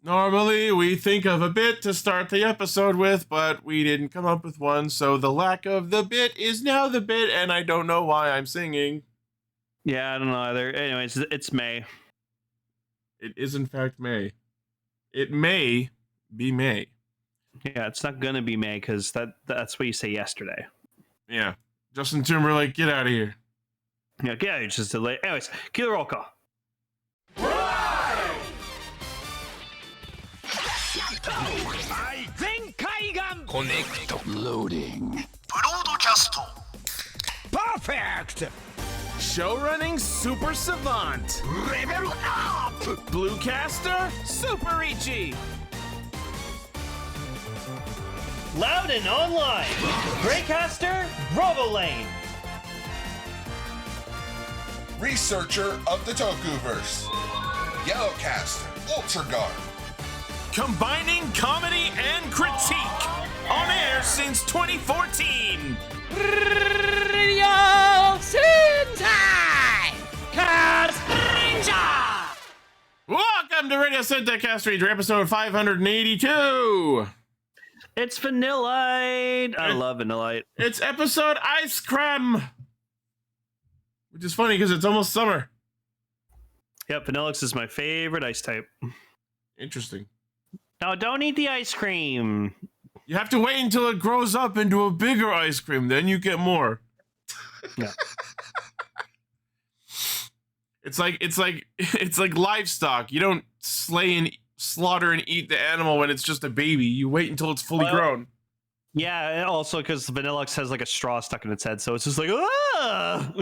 Normally, we think of a bit to start the episode with, but we didn't come up with one, so the lack of the bit is now the bit, and I don't know why I'm singing. Yeah, I don't know either. Anyways, it's May. It is, in fact, May. It may be May. Yeah, it's not gonna be May, because that's what you say yesterday. Yeah. Justin Timberlake, get out of here. Yeah, it's just delayed. Anyways, cue the roll call. Connect. Loading. Broadcast. Perfect. Show running super savant. Level up. Bluecaster super Ichi. Loud and online. Greycaster, Robolane. Researcher of the Tokuverse. Yellowcaster, Ultraguard. Combining comedy and critique. On air since 2014. Radio Sentai Castranger. Welcome to Radio Sentai Castranger, episode 582. It's Vanillite. I love Vanillite. It's episode Ice Cream. Which is funny because it's almost summer. Yep, Vanillix is my favorite ice type. Interesting. No, don't eat the ice cream. You have to wait until it grows up into a bigger ice cream, then you get more. Yeah. It's like livestock. You don't slaughter and eat the animal when it's just a baby. You wait until it's fully grown. Yeah, and also because Vanillix has like a straw stuck in its head, so it's just like, ah!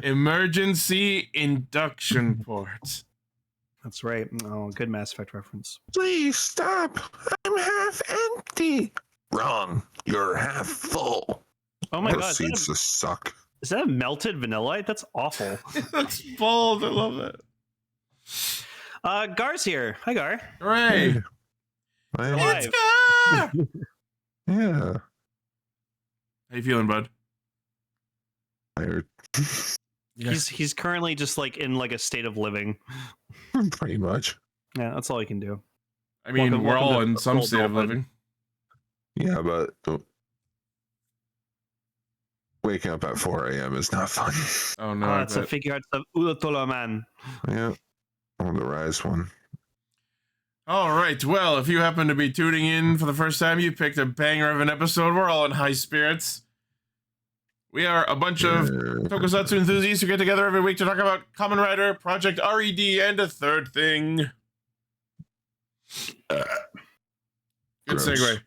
Emergency induction port. That's right. Oh, good Mass Effect reference. Please stop. I'm half empty. Wrong. You're half full. Oh my god. Seems to suck. Is that a melted Vanillite? That's awful. It looks bold. I love it. Gar's here. Hi, Gar. Hooray. Alive. Gar! Yeah. How you feeling, bud? Tired. Yeah. He's currently just like in like a state of living. Pretty much. Yeah, that's all he can do. I mean, we're welcome all to in some Cold state of Dolphin. living. Yeah, but waking up at 4 a.m. is not fun. Oh no. That's a figure out of Ultula Man. Yeah. On the rise one. All right. Well, if you happen to be tuning in for the first time, you picked a banger of an episode. We're all in high spirits. We are a bunch of tokusatsu enthusiasts who get together every week to talk about Kamen Rider, Project RED, and a third thing. Good Gross. segue.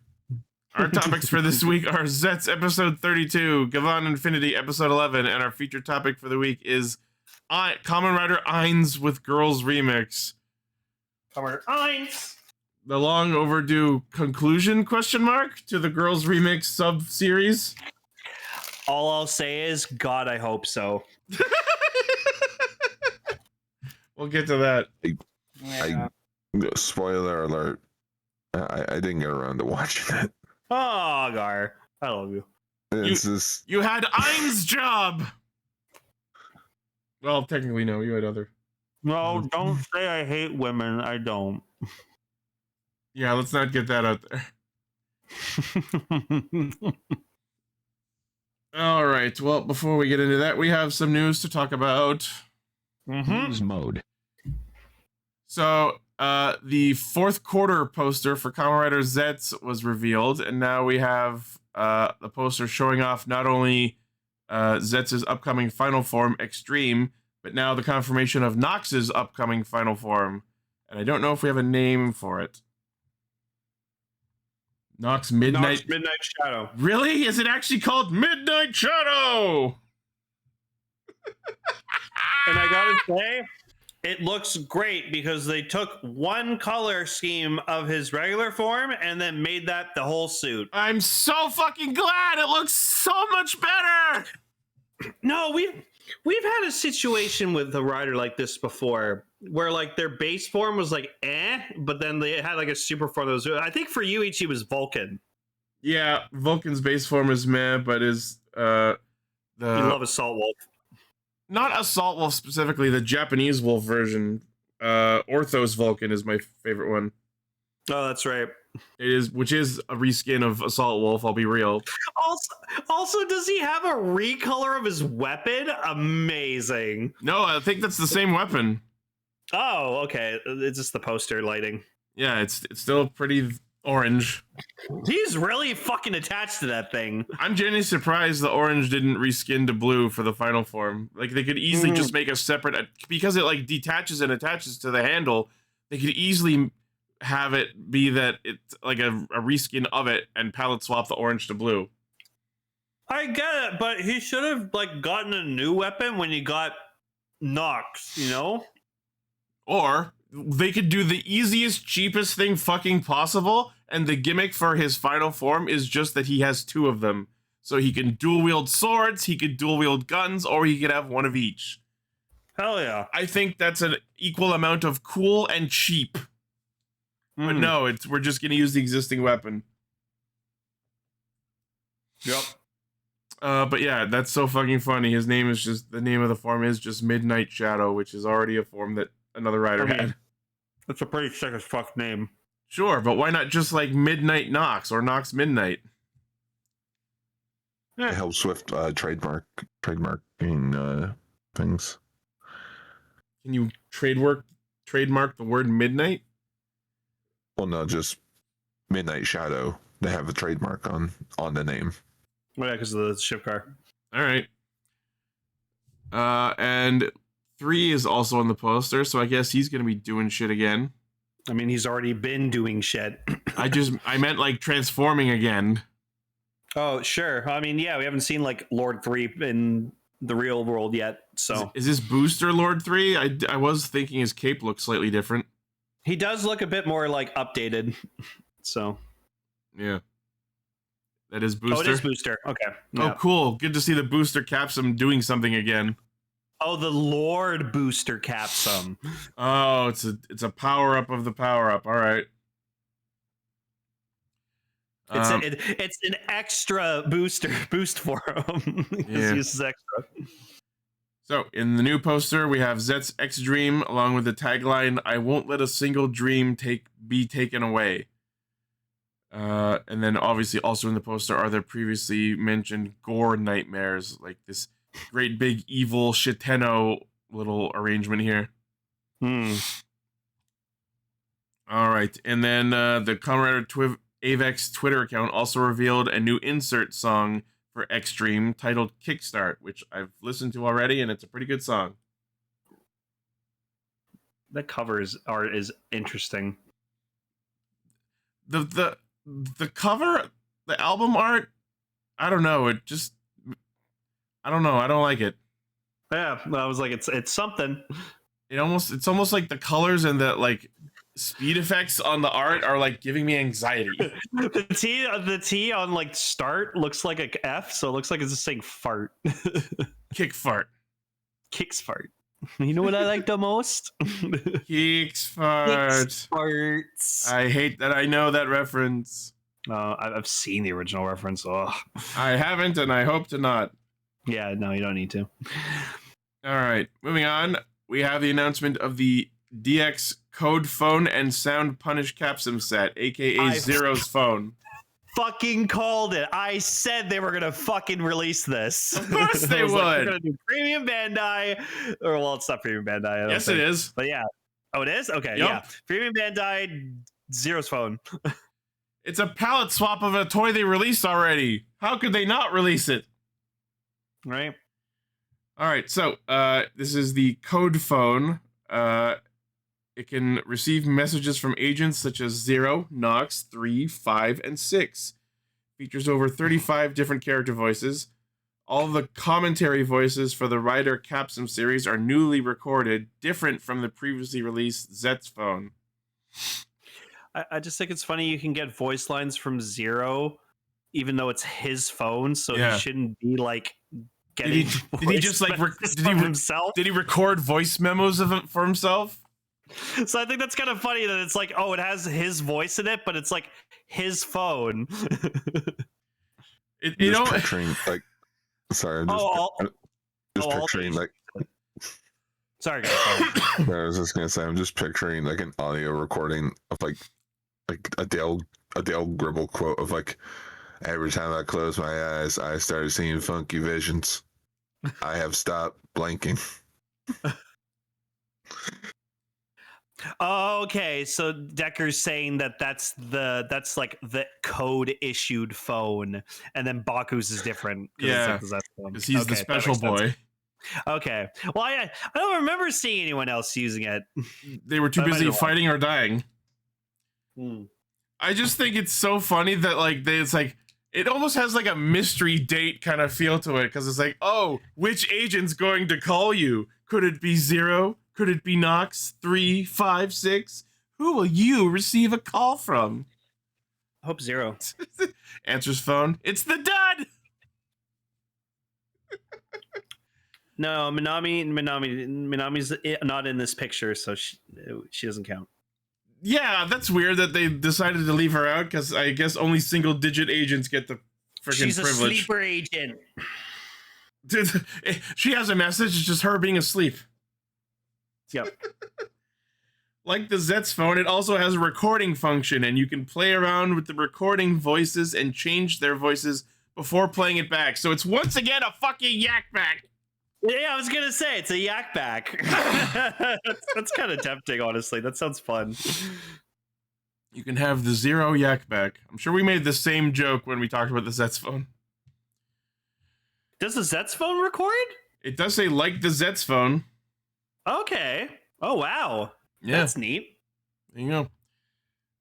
Our topics for this week are Zets episode 32, Gavon Infinity episode 11, and our featured topic for the week is Kamen Rider Eins with Girls Remix. Kamen Rider Eins. The long overdue conclusion to the Girls Remix sub-series. All I'll say is, God, I hope so. We'll get to that. Spoiler alert. I didn't get around to watching it. Oh, Gar. I love you. It's just You had Eins' job! Well, technically, no. You had other. No, don't say I hate women. I don't. Yeah, let's not get that out there. All right. Well, before we get into that, we have some news to talk about. News mode. So, the fourth quarter poster for Kamen Rider Zets was revealed, and now we have the poster showing off not only Zets' upcoming final form, Extreme, but now the confirmation of Nox's upcoming final form. And I don't know if we have a name for it. Nox Midnight Shadow. Really? Is it actually called Midnight Shadow? And I gotta say, it looks great because they took one color scheme of his regular form and then made that the whole suit. I'm so fucking glad. It looks so much better. No, we've had a situation with a rider like this before, where like their base form was like but then they had like a super form that was. I think for you, Ichi was Vulcan. Yeah, Vulcan's base form is meh, but is You love Assault Wolf. not Assault Wolf specifically, the Japanese Wolf version. Orthos Vulcan is my favorite one. Oh, that's right. It is, which is a reskin of Assault Wolf. I'll be real. Also, does he have a recolor of his weapon? Amazing. No, I think that's the same weapon. Oh, okay. It's just the poster lighting. Yeah, it's still pretty orange. He's really fucking attached to that thing. I'm genuinely surprised the orange didn't reskin to blue for the final form. Like, they could easily just make a separate, because it like detaches and attaches to the handle. They could easily have it be that it's like a reskin of it and palette swap the orange to blue. I get it, but he should have like gotten a new weapon when he got Nox, you know? Or they could do the easiest, cheapest thing fucking possible, and the gimmick for his final form is just that he has two of them. So he can dual wield swords, he could dual wield guns, or he could have one of each. Hell yeah. I think that's an equal amount of cool and cheap. But no, we're just gonna use the existing weapon. Yep. But yeah, that's so fucking funny. His name is just, the name of the form is just Midnight Shadow, which is already a form that another rider had. That's a pretty sick as fuck name. Sure, but why not just like Midnight Nox or Nox Midnight? It helps with trademarking things. Can you trademark the word midnight? Well, no, just Midnight Shadow. They have a trademark on the name. Well, yeah, because of the ship car. All right. And 3 is also on the poster, so I guess he's gonna be doing shit again. I mean, he's already been doing shit. I meant like transforming again. Oh, sure. I mean, yeah, we haven't seen like Lord 3 in the real world yet, so. Is this Booster Lord 3? I was thinking his cape looks slightly different. He does look a bit more like updated, so. Yeah. That is Booster? Oh, it is Booster. Okay. Oh, cool. Good to see the Booster Capsum doing something again. Oh, the Lord Booster Capsum. Oh, it's a power-up of the power-up. All right. It's an extra boost for him. Yeah. He uses extra. So, in the new poster, we have Zets X Dream, along with the tagline, "I won't let a single dream be taken away." And then, obviously, also in the poster are the previously mentioned gore nightmares, like this great big evil Shiteno little arrangement here. All right, and then the Kamen Rider Avex Twitter account also revealed a new insert song for Extreme titled Kickstart, which I've listened to already, and it's a pretty good song. The covers art is interesting. The cover, the album art, I don't know. I don't know. I don't like it. Yeah, I was like, it's something. It's almost like the colors and the like speed effects on the art are like giving me anxiety. The T on like start looks like a F, so it looks like it's just saying fart. Kick fart. Kicks fart. You know what I like the most? Kicks fart. Farts. I hate that I know that reference. I've seen the original reference. Oh. I haven't, and I hope to not. Yeah, no, you don't need to. All right, moving on. We have the announcement of the DX Code Phone and Sound Punish Capsum set, aka Zero's phone. Fucking called it. I said they were gonna fucking release this. Of course they would. Like, they're gonna do Premium Bandai, or well, it's not Premium Bandai. Yes, it is. But yeah. Oh, it is. Okay, Yep. yeah. Premium Bandai, Zero's phone. It's a palette swap of a toy they released already. How could they not release it? Right. All right, so this is the Code Phone. It can receive messages from agents such as 0, Nox, 3, 5, and 6. Features over 35 different character voices. All the commentary voices for the Rider Capsum series are newly recorded, different from the previously released Zets phone. I just think it's funny you can get voice lines from 0, even though it's his phone, so Yeah. he shouldn't be like getting. Did he just like himself? Did he record voice memos of it for himself? So I think that's kind of funny that it's like, oh, it has his voice in it, but it's like his phone. You know, picturing like. Sorry, I'm just picturing like. Sorry, guys. I was just gonna say, I'm just picturing like an audio recording of like like a Dale Gribble quote of like, every time I close my eyes, I started seeing funky visions. I have stopped blinking. Okay, so Decker's saying that's like the code issued phone, and then Baku's is different. Yeah, it's like the Zets phone. because he's the Okay, that special makes sense. boy. Okay, well, I don't remember seeing anyone else using it. They were too That might busy have been fighting or dying. Hmm. I just think it's so funny that like it's like it almost has like a mystery date kind of feel to it because it's like, oh, which agent's going to call you? Could it be 0? Could it be Nox 3, 5, 6? Who will you receive a call from? Hope 0. Answers phone. It's the dud. No, Minami's not in this picture, so she doesn't count. Yeah, that's weird that they decided to leave her out because I guess only single-digit agents get the freaking She's privilege. a sleeper agent. She has a message. It's just her being asleep. Yep. Like the Zets phone, it also has a recording function, and you can play around with the recording voices and change their voices before playing it back. So it's once again a fucking yak back. Yeah, I was gonna say it's a yak back. That's kind of tempting, honestly. That sounds fun. You can have the 0 yak back. I'm sure we made the same joke when we talked about the Zets phone. Does the Zets phone record? It does say like the Zets phone. Okay. Oh wow. Yeah. That's neat. There you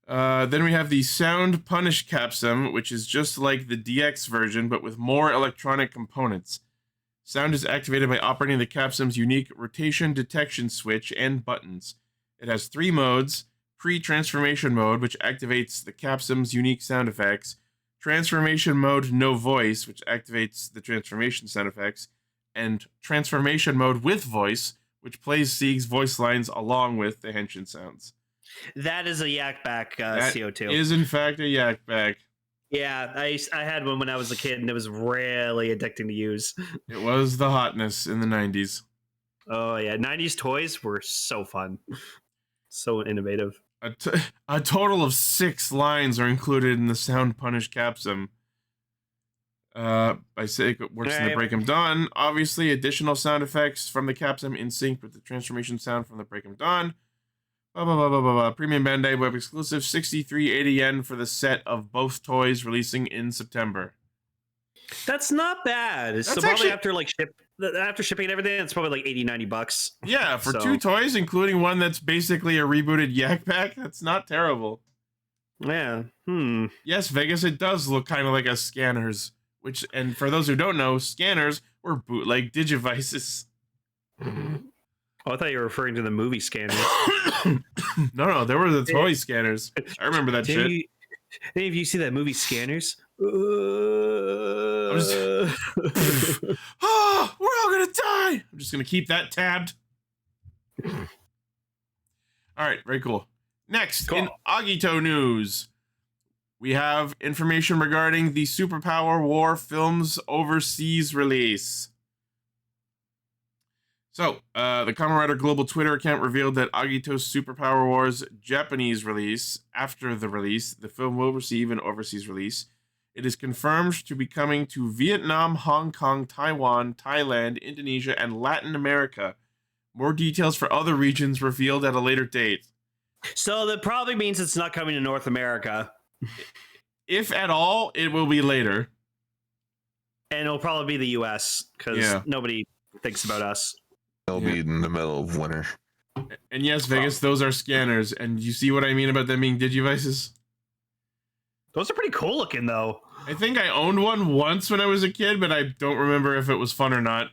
go. Then we have the Sound Punish Capsum, which is just like the DX version, but with more electronic components. Sound is activated by operating the capsum's unique rotation detection switch and buttons. It has 3 modes: pre-transformation mode, which activates the capsum's unique sound effects; transformation mode no voice, which activates the transformation sound effects; and transformation mode with voice, which plays Sieg's voice lines along with the henshin sounds. That is a yak back That CO2. is in fact a yak back. Yeah, I had one when I was a kid, and it was really addicting to use. It was the hotness in the 90s. Oh yeah, 90s toys were so fun, so innovative. A total of 6 lines are included in the Sound Punish Capsum. I say it works in the Break 'em Dawn. Obviously, additional sound effects from the Capsum in sync with the transformation sound from the Break 'em Dawn. Blah, blah, blah, blah, blah, blah. Premium Bandai web exclusive, 63.80 yen for the set of both toys releasing in September. That's not bad. That's so probably actually- after shipping and everything, it's probably like 80, $90. Yeah, for So- 2 toys, including one that's basically a rebooted Yak Pack, that's not terrible. Yeah. Yes, Vegas, it does look kind of like a Scanners, which, and for those who don't know, Scanners were bootleg Digivices. Oh, I thought you were referring to the movie scanner. No, there were the toy scanners. I remember that shit. Any of you see that movie Scanners? Oh, we're all gonna die. I'm just gonna keep that tabbed. All right, very cool. Next, in Agito news, we have information regarding the Superpower War film's overseas release. So, the Kamen Rider Global Twitter account revealed that Agito's Superpower Wars Japanese release. After the release, the film will receive an overseas release. It is confirmed to be coming to Vietnam, Hong Kong, Taiwan, Thailand, Indonesia, and Latin America. More details for other regions revealed at a later date. So that probably means it's not coming to North America. If at all, it will be later. And it'll probably be the US, because nobody thinks about us. They'll be in the middle of winter. And yes, Vegas, those are scanners. And you see what I mean about them being Digivices? Those are pretty cool looking, though. I think I owned one once when I was a kid, but I don't remember if it was fun or not.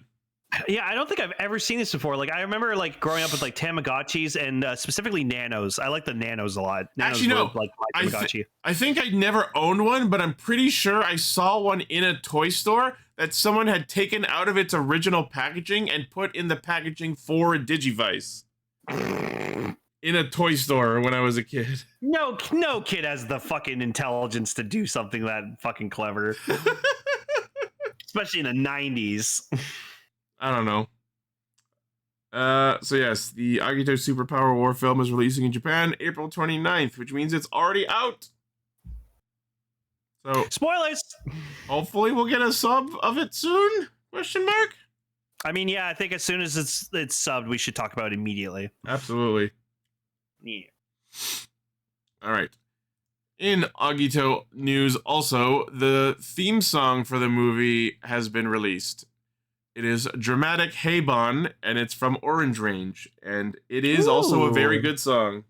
Yeah, I don't think I've ever seen this before. Like, I remember like growing up with like Tamagotchis and specifically Nanos. I like the Nanos a lot. Nanos Actually, no. were, like my Tamagotchi. I think I never owned one, but I'm pretty sure I saw one in a toy store that someone had taken out of its original packaging and put in the packaging for a Digivice. In a toy store when I was a kid. No kid has the fucking intelligence to do something that fucking clever. Especially in the 90s. I don't know. So yes, the Agito Superpower War film is releasing in Japan April 29th, which means it's already out. So Spoilers. hopefully we'll get a sub of it soon? Question mark? I mean, yeah, I think as soon as it's subbed, we should talk about it immediately. Absolutely. Yeah. All right. In Agito news, also, the theme song for the movie has been released. It is Dramatic Heibon, and it's from Orange Range, and it is also a very good song.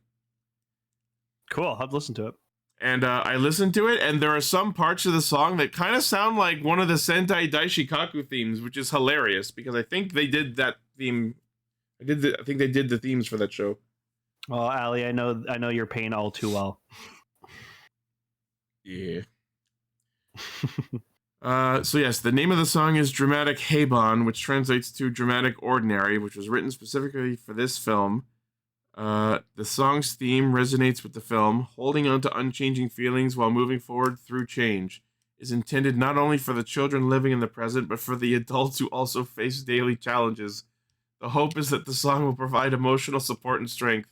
Cool. I'll have to listen to it. And I listened to it, and there are some parts of the song that kind of sound like one of the Sentai Daishikaku themes, which is hilarious because I think they did that theme. I think they did the themes for that show. Well, Ali, I know your pain all too well. Yeah. So yes, the name of the song is Dramatic Heibon, which translates to Dramatic Ordinary, which was written specifically for this film. The song's theme resonates with the film. Holding on to unchanging feelings while moving forward through change is intended not only for the children living in the present, but for the adults who also face daily challenges. The hope is that the song will provide emotional support and strength.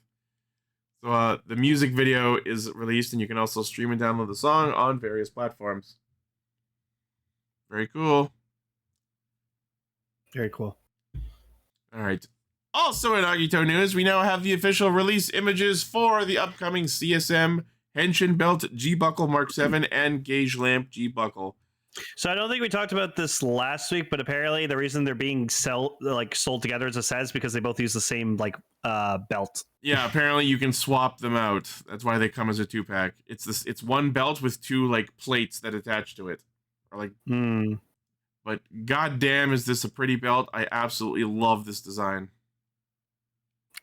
So the music video is released, and you can also stream and download the song on various platforms. Very cool. Very cool. All right. Also in Agito news, we now have the official release images for the upcoming CSM Henshin Belt G-Buckle Mark 7 and Gauge Lamp G-Buckle. So I don't think we talked about this last week, but apparently the reason they're being sold together as a set is because they both use the same belt. Yeah, apparently you can swap them out. That's why they come as a 2-pack. It's one belt with two plates that attach to it. Or But goddamn, is this a pretty belt? I absolutely love this design.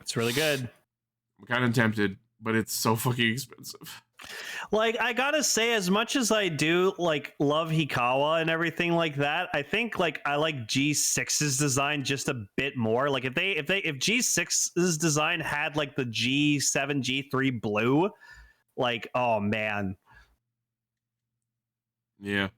It's really good. I'm kind of tempted, but it's so fucking expensive. I gotta say, as much as I do love Hikawa and everything like that, I think I like G6's design just a bit more. If G6's design had the G7 G3 blue, oh man. Yeah.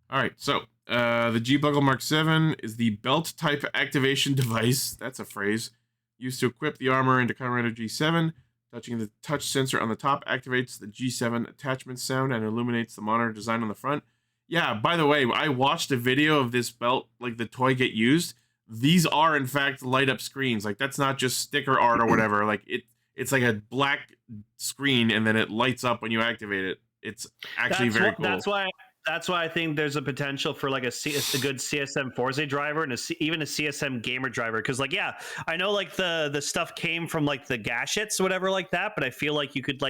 All right, so the G-Buckle Mark 7 is the belt type activation device. That's a phrase used to equip the armor into Kamen Rider G7. Touching the touch sensor on the top activates the G7 attachment sound and illuminates the monitor design on the front. Yeah, by the way, I watched a video of this belt, the toy get used. These are, in fact, light up screens. That's not just sticker art or whatever. It's like a black screen, and then it lights up when you activate it. It's actually very cool. That's why I think there's a potential for a good CSM Forza driver and even a CSM gamer driver. Because I know the stuff came from the gadgets or whatever like that, but I feel like you could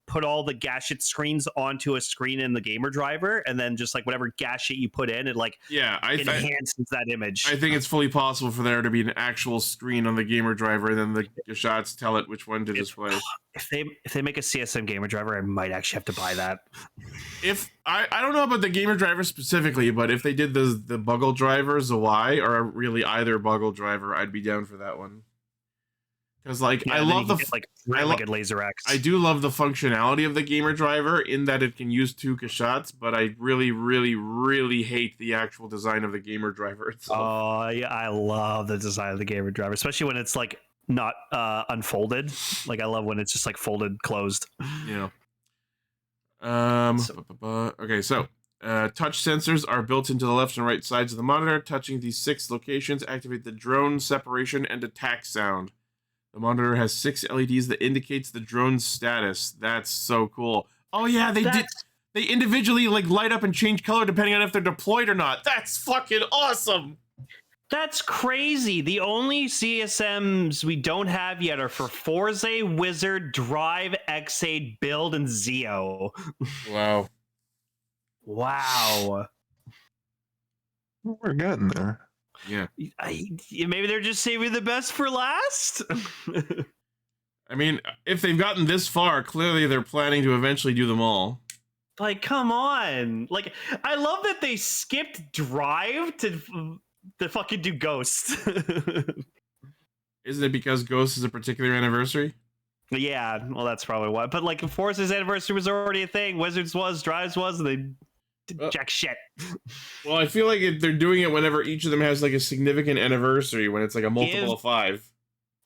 put all the gadget screens onto a screen in the gamer driver, and then just whatever gadget you put in, it enhances that image. I think it's fully possible for there to be an actual screen on the gamer driver, and then the shots tell it which one to display. If they make a CSM gamer driver, I might actually have to buy that. If I don't know about the gamer driver specifically, but if they did the Buggle driver, Zawai, or really either Buggle driver, I'd be down for that one. Because I love good laser X. I do love the functionality of the gamer driver in that it can use two shots, but I really, really, really hate the actual design of the gamer driver itself. Oh yeah, I love the design of the gamer driver, especially when it's not unfolded. I love when it's just folded closed. Yeah. Okay, so touch sensors are built into the left and right sides of the monitor. Touching these 6 locations activate the drone separation and attack sound. The monitor has 6 LEDs that indicates the drone's status. That's so cool. Oh yeah, they individually light up and change color depending on if they're deployed or not. That's fucking awesome. That's crazy. The only CSMs we don't have yet are for Forza, Wizard, Drive, X8, Build, and Zeo. Wow. Wow. We're getting there. Yeah. Maybe they're just saving the best for last? I mean, if they've gotten this far, clearly they're planning to eventually do them all. Come on. I love that they skipped Drive to fucking do Ghost. Isn't it because Ghost is a particular anniversary? Yeah, well, that's probably why. But Forza's anniversary was already a thing. Wizards was, Drives was, and they Jack shit. Well, I feel like they're doing it whenever each of them has like a significant anniversary, when it's like a multiple of 5.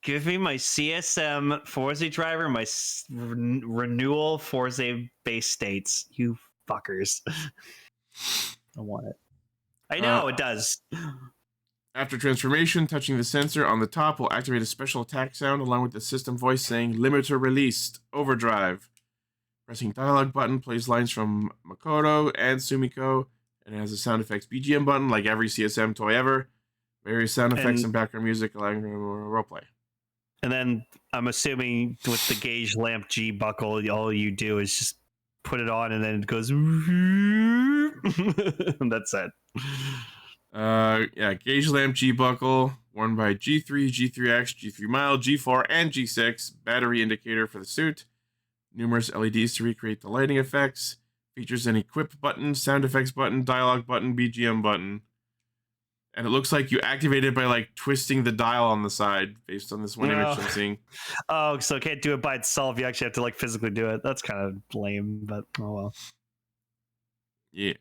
Give me my CSM Forza driver, my renewal Forza base states. You fuckers. I want it. I know it does. After transformation, touching the sensor on the top will activate a special attack sound along with the system voice saying limiter released, overdrive. Pressing dialogue button plays lines from Makoto and Sumiko, and it has a sound effects BGM button like every CSM toy ever. Various sound effects and background music allowing roleplay. And then I'm assuming with the gauge lamp G buckle, all you do is just put it on and then it goes and that's it. Yeah, gauge lamp G buckle worn by G3, G3X, G3 Mile, G4, and G6. Battery indicator for the suit. Numerous LEDs to recreate the lighting effects. Features an equip button, sound effects button, dialogue button, BGM button. And it looks like you activate it by like twisting the dial on the side based on this one image I'm seeing. Oh, so it can't do it by itself. You actually have to like physically do it. That's kind of lame, but oh well. Yeah.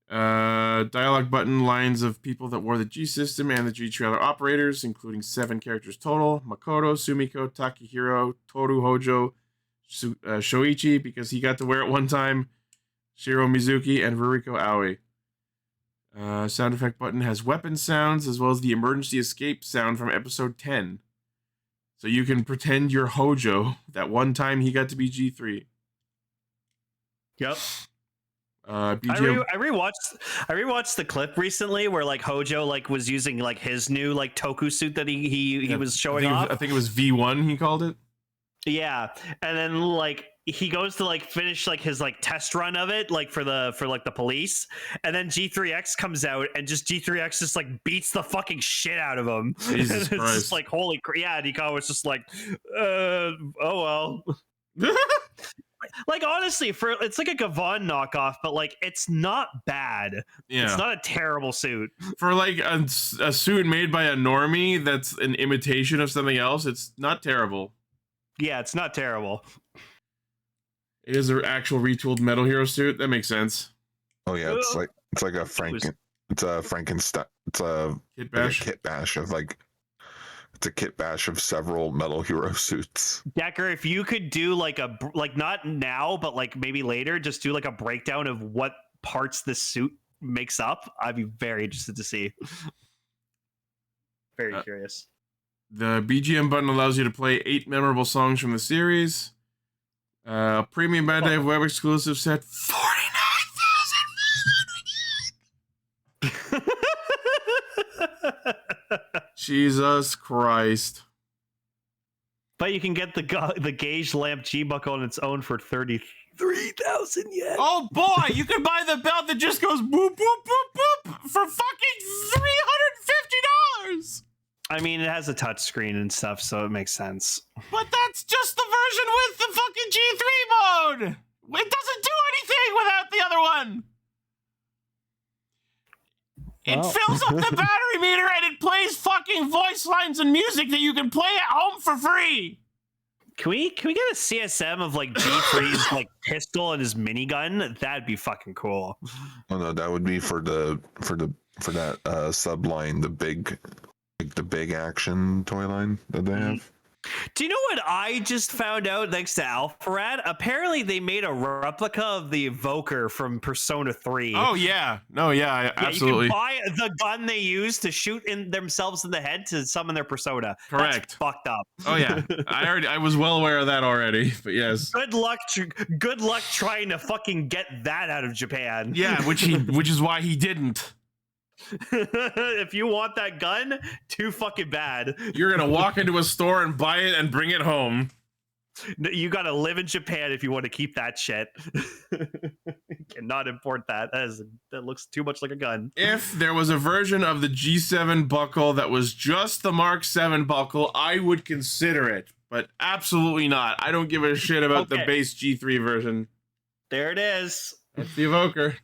Dialogue button lines of people that wore the G system and the G trailer operators, including 7 characters total. Makoto, Sumiko, Takahiro, Toru Hojo, Shoichi, because he got to wear it one time, Shiro Mizuki, and Ruriko Aoi. Sound effect button has weapon sounds as well as the emergency escape sound from episode 10. So you can pretend you're Hojo. That one time he got to be G3. Yep. BGM... I rewatched the clip recently where like Hojo like was using like his new like toku suit that he was showing off. I think it was V1 he called it. Yeah, and then like he goes to like finish like his like test run of it like for the police, and then G3X comes out and just G3X just like beats the fucking shit out of him. Jesus it's Christ. just like holy crap. Yeah, Nico was just like oh well. Like honestly, it's like a Gavon knockoff, but like it's not bad. Yeah, it's not a terrible suit for like a suit made by a normie that's an imitation of something else. It's not terrible. Yeah, it's not terrible. It is an actual retooled Metal Hero suit. That makes sense. Oh yeah, it's like a Frankenstein. It's a kit bash. Like a kit bash of like. It's a kit bash of several Metal Hero suits. Decker, if you could do like not now, but like maybe later, just do like a breakdown of what parts this suit makes up, I'd be very interested to see. Very curious. The BGM button allows you to play 8 memorable songs from the series. Premium Bandai web exclusive set, 49,500 yen. Jesus Christ. But you can get the gauge lamp G buckle on its own for 33,000 yen. Oh boy, you can buy the belt that just goes boop, boop, boop, boop for fucking $350. I mean, it has a touch screen and stuff, so it makes sense. But that's just the version with the fucking G3 mode. It doesn't do anything without the other one. It fills up the battery meter and it plays fucking voice lines and music that you can play at home for free. Can we get a CSM of like G3's like pistol and his minigun? That'd be fucking cool. Oh no, that would be for that sub line, the big action toy line that they have. Do you know what I just found out thanks to Alpharad? Apparently they made a replica of the Evoker from Persona 3. Oh yeah. No, yeah, absolutely. You can buy the gun they use to shoot themselves in the head to summon their persona. Correct. That's fucked up. Oh yeah. I was well aware of that already, but yes. Good luck trying to fucking get that out of Japan. Yeah, which is why he didn't. If you want that gun, too fucking bad. You're gonna walk into a store and buy it and bring it home. You gotta live in Japan if you want to keep that shit. You cannot import that. That looks too much like a gun. If there was a version of the G7 buckle that was just the Mark 7 buckle, I would consider it, but absolutely not. I don't give a shit about the base G3 version. There it is. That's the Evoker.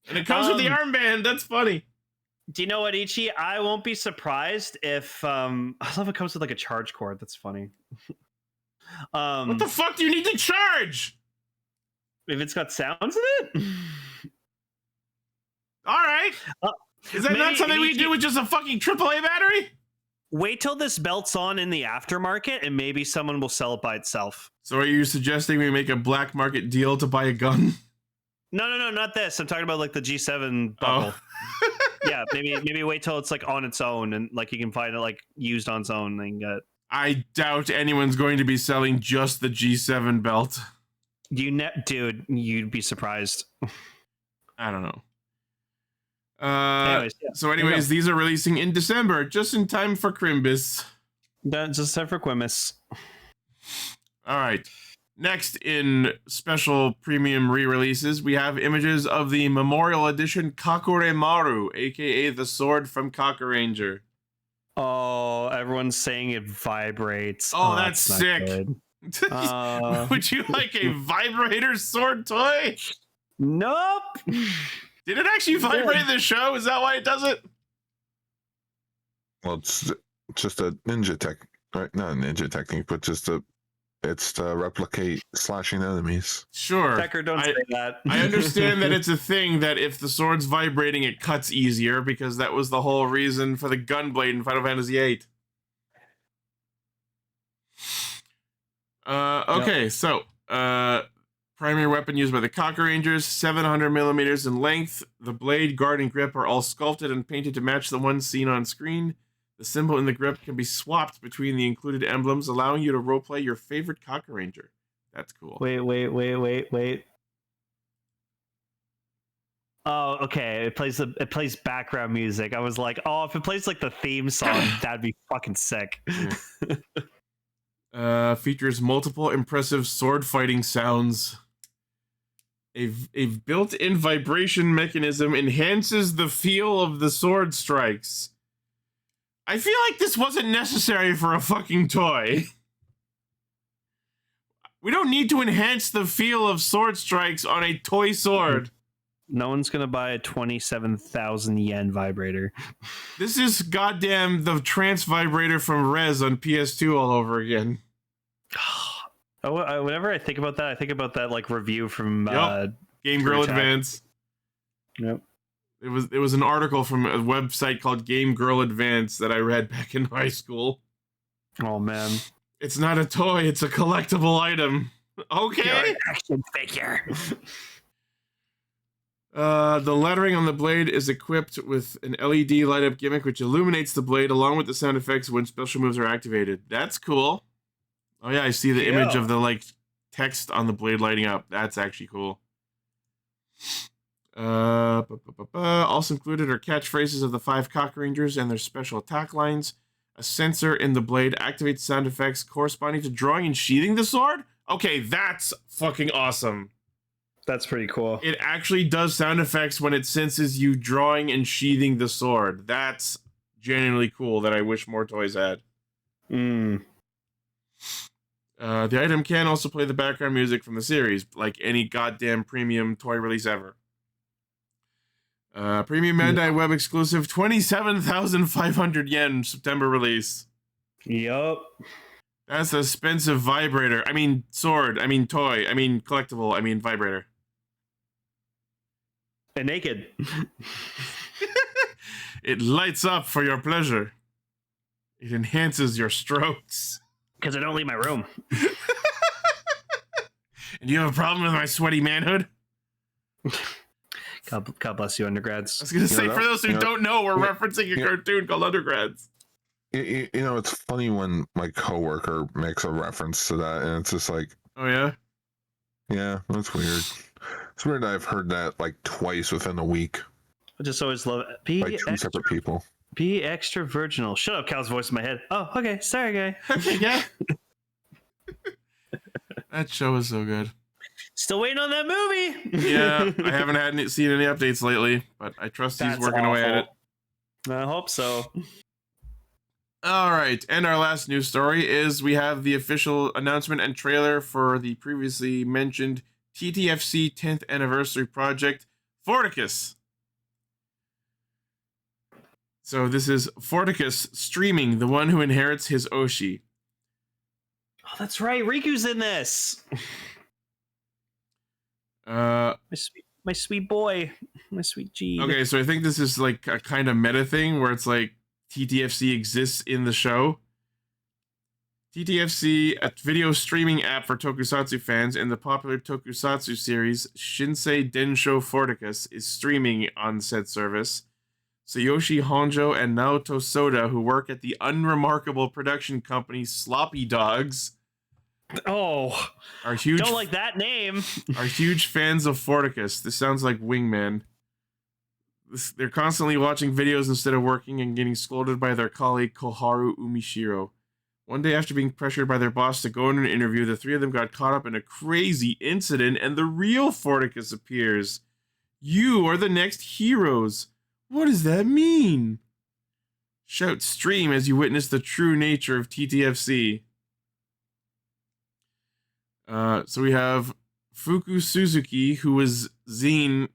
And it comes with the armband. That's funny. Do you know what, Ichi? I won't be surprised if I love it comes with like a charge cord. That's funny. What the fuck do you need to charge? If it's got sounds in it? All right. Is that not something we do with just a fucking AAA battery? Wait till this belt's on in the aftermarket, and maybe someone will sell it by itself. So are you suggesting we make a black market deal to buy a gun? No, not this. I'm talking about like the G7 bubble. Oh. Yeah, maybe wait till it's like on its own, and like you can find it like used on its own and get. I doubt anyone's going to be selling just the G7 belt. Dude, you'd be surprised. I don't know. Anyways, these are releasing in December, just in time for Crimbus. That's just time for Quimus. All right. Next, in special premium re-releases, we have images of the Memorial Edition Kakure Maru, aka the sword from Castranger. Oh, everyone's saying it vibrates. Oh, that's sick. Would you like a vibrator sword toy? Nope. Did it actually vibrate in the show? Is that why it does it? Well, it's just a ninja tech, right? Not a ninja technique, but it's to replicate slashing enemies. Sure. Decker, don't say that. I understand that it's a thing that if the sword's vibrating, it cuts easier, because that was the whole reason for the gunblade in Final Fantasy VIII. Okay, so primary weapon used by the Castrangers, 700 millimeters in length. The blade, guard, and grip are all sculpted and painted to match the one seen on screen. The symbol in the grip can be swapped between the included emblems, allowing you to roleplay your favorite Castranger. That's cool. Wait. Oh, okay. It plays background music. I was like, oh, if it plays like the theme song, that'd be fucking sick. Features multiple impressive sword fighting sounds. A built-in vibration mechanism enhances the feel of the sword strikes. I feel like this wasn't necessary for a fucking toy. We don't need to enhance the feel of sword strikes on a toy sword. No one's gonna buy a 27,000 yen vibrator. This is goddamn the trance vibrator from Rez on PS2 all over again. Whenever I think about that, I think about that like review from Game Girl Advance. Yep. It was an article from a website called Game Girl Advance that I read back in high school. Oh man. It's not a toy, it's a collectible item. Okay. You're an action figure. The lettering on the blade is equipped with an LED light-up gimmick which illuminates the blade along with the sound effects when special moves are activated. That's cool. Oh yeah, I see the image of the like text on the blade lighting up. That's actually cool. Also included are catchphrases of the 5 Castrangers and their special attack lines. A sensor in the blade activates sound effects corresponding to drawing and sheathing the sword. Okay, that's fucking awesome. That's pretty cool. It actually does sound effects when it senses you drawing and sheathing the sword. That's genuinely cool that I wish more toys had. Mm. The item can also play the background music from the series, like any goddamn premium toy release ever. Premium Bandai web exclusive, 27,500 yen September release. Yup. That's an expensive vibrator. I mean sword. I mean toy. I mean collectible. I mean vibrator. And naked. It lights up for your pleasure. It enhances your strokes. Because I don't leave my room. And you have a problem with my sweaty manhood? God bless you, undergrads. I was going to say, for those who don't know, we're referencing a cartoon called Undergrads. You know, it's funny when my coworker makes a reference to that, and it's just like, oh yeah? Yeah, that's weird. It's weird that I've heard that like twice within a week. I just always love it. By two separate people. Be extra virginal. Shut up, Cal's voice in my head. Oh, okay. Sorry, guy. Okay, yeah. That show is so good. Still waiting on that movie. Yeah, I haven't seen any updates lately, but I trust he's working away at it. I hope so. All right, and our last news story is we have the official announcement and trailer for the previously mentioned TTFC 10th anniversary project, Forticus. So this is Forticus streaming, the one who inherits his Oshi. Oh, that's right. Riku's in this. my sweet boy, my sweet G. Okay, so I think this is like a kind of meta thing where it's like TTFC exists in the show. TTFC, a video streaming app for tokusatsu fans, and the popular tokusatsu series Shinsei Densho Forticus is streaming on said service. Tsuyoshi Honjo and Naoto Soda, who work at the unremarkable production company Sloppy Dogs, are huge. Don't like that name. Are huge fans of Forticus. This sounds like Wingman. They're constantly watching videos instead of working and getting scolded by their colleague Koharu Umishiro. One day after being pressured by their boss to go in an interview, the three of them got caught up in a crazy incident and the real Forticus appears. You are the next heroes. What does that mean? Shout stream as you witness the true nature of TTFC. So we have Fuku Suzuki, who was Zine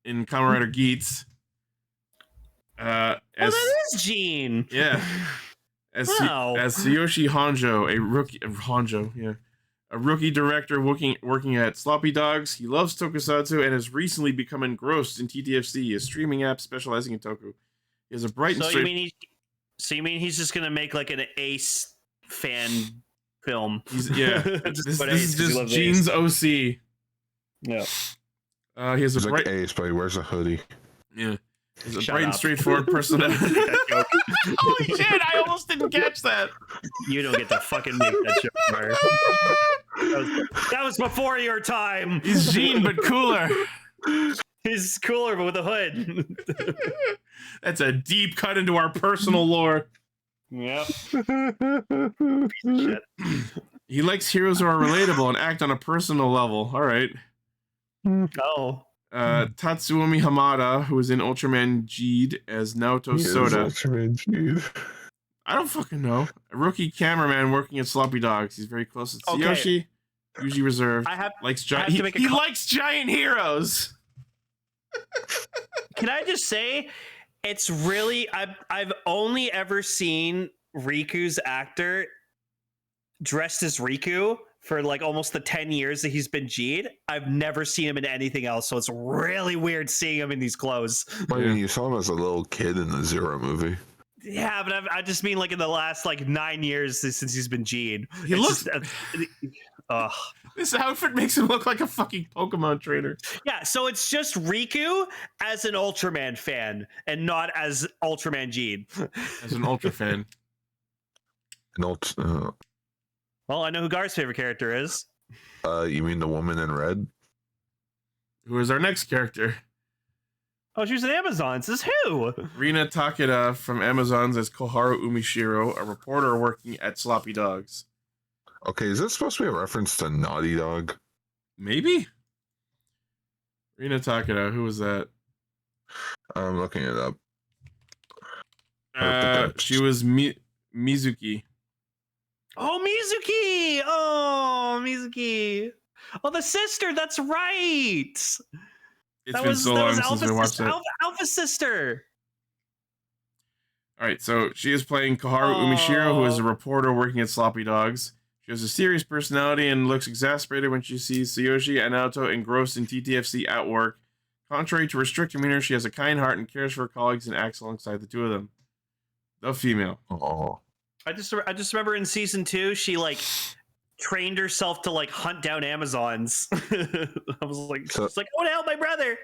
in Kamen Rider Geats. That is Gene. Yeah. As Tsuyoshi Honjo, a rookie director working at Sloppy Dogs. He loves tokusatsu and has recently become engrossed in TTFC, a streaming app specializing in toku. He has a bright and straight... You mean he's just gonna make like an Ace fan film? This is just Gene's OC. Yeah. He's like Ace, but he wears a hoodie. Yeah. He's a bright and straightforward personality. Holy shit, I almost didn't catch that. You don't get to fucking make that joke, Mark. That was before your time. He's Gene, but cooler. He's cooler, but with a hood. That's a deep cut into our personal lore. Yep. He likes heroes who are relatable and act on a personal level. All right. Oh. Tatsuomi Hamada, who is in Ultraman Jeed as Naoto Soda. Ultraman Jeed. I don't fucking know. A rookie cameraman working at Sloppy Dogs. He's very close to Tsuyoshi. Usually reserved. He likes giant heroes. Can I just say, it's really I've only ever seen Riku's actor dressed as Riku for like almost the 10 years that he's been G'd. I've never seen him in anything else, so it's really weird seeing him in these clothes. I mean, you saw him as a little kid in the Zero movie. Yeah, but I just mean like in the last like 9 years since he's been G'd. He looks... This outfit makes him look like a fucking Pokemon trainer. Yeah, so it's just Riku as an Ultraman fan and not as Ultraman G'd. As an Ultra fan. Well, I know who Gar's favorite character is. You mean the woman in red? Who is our next character? Oh, she was an Amazons. This is who? Rina Takeda from Amazons as Koharu Umishiro, a reporter working at Sloppy Dogs. Okay, is this supposed to be a reference to Naughty Dog? Maybe. Rina Takeda, who was that? I'm looking it up. She was Mizuki. Oh, Mizuki! Oh, Mizuki! Oh, the sister. That's right. It's been so long since I watched that. Alpha sister. All right, so she is playing Koharu Umishiro, who is a reporter working at Sloppy Dogs. She has a serious personality and looks exasperated when she sees Tsuyoshi and Naoto engrossed in TTFC at work. Contrary to her strict demeanor, she has a kind heart and cares for her colleagues and acts alongside the two of them. The female. Oh. I just remember in season 2, she like trained herself to like hunt down Amazons. I was like, she's like, I want to help my brother.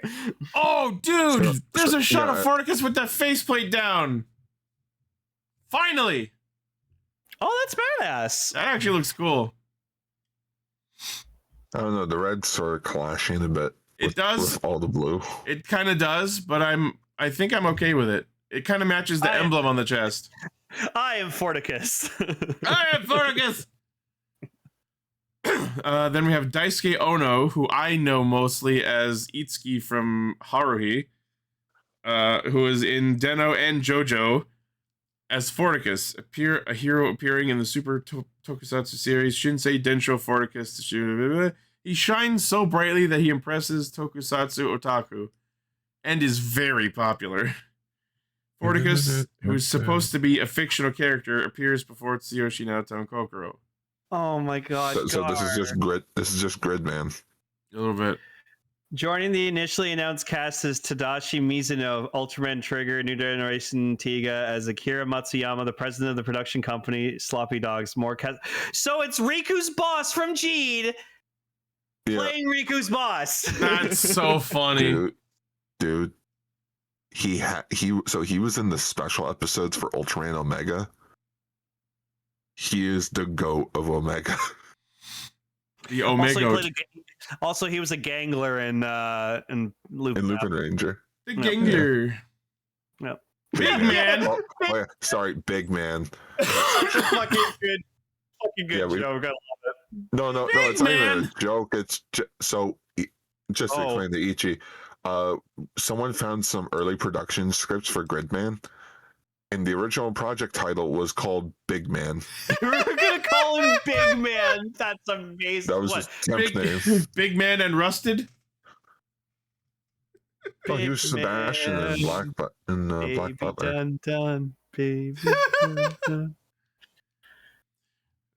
Oh, dude, there's a shot of Forticus with that faceplate down. Finally. Oh, that's badass. That actually looks cool. I don't know, the red's sort of clashing a bit. It does. With all the blue. It kind of does, but I think I'm okay with it. It kind of matches the emblem on the chest. I am Forticus. I am Forticus. Then we have Daisuke Ono, who I know mostly as Itsuki from Haruhi, who is in Deno and JoJo as Forticus, a hero appearing in the Super Tokusatsu series Shinsei Densho Forticus. He shines so brightly that he impresses tokusatsu otaku, and is very popular. Forticus, who is supposed to be a fictional character, appears before Tsuyoshi, Naoto, and Kokoro. Oh my god! So this is just Grid. This is just Gridman. A little bit. Joining the initially announced cast is Tadashi Mizuno, Ultraman Trigger, New Generation Tiga, as Akira Matsuyama, the president of the production company Sloppy Dogs. So it's Riku's boss from Jeed playing Riku's boss. That's so funny. Dude. He was in the special episodes for Ultraman Omega. He is the GOAT of Omega. The Omega. Also, he was a gangler in Lupin Ranger. The gangler. No. Big man. Oh, yeah. Sorry, big man. Such a fucking good joke. I love it. No, it's not even a joke. It's just to explain to Ichi. Someone found some early production scripts for Gridman, and the original project title was called Big Man. We're gonna call him Big Man. That's amazing. That was his temp name. Big Man and Rusted. Oh, he was Sebastian in Black Butler. Dun, baby. Dun.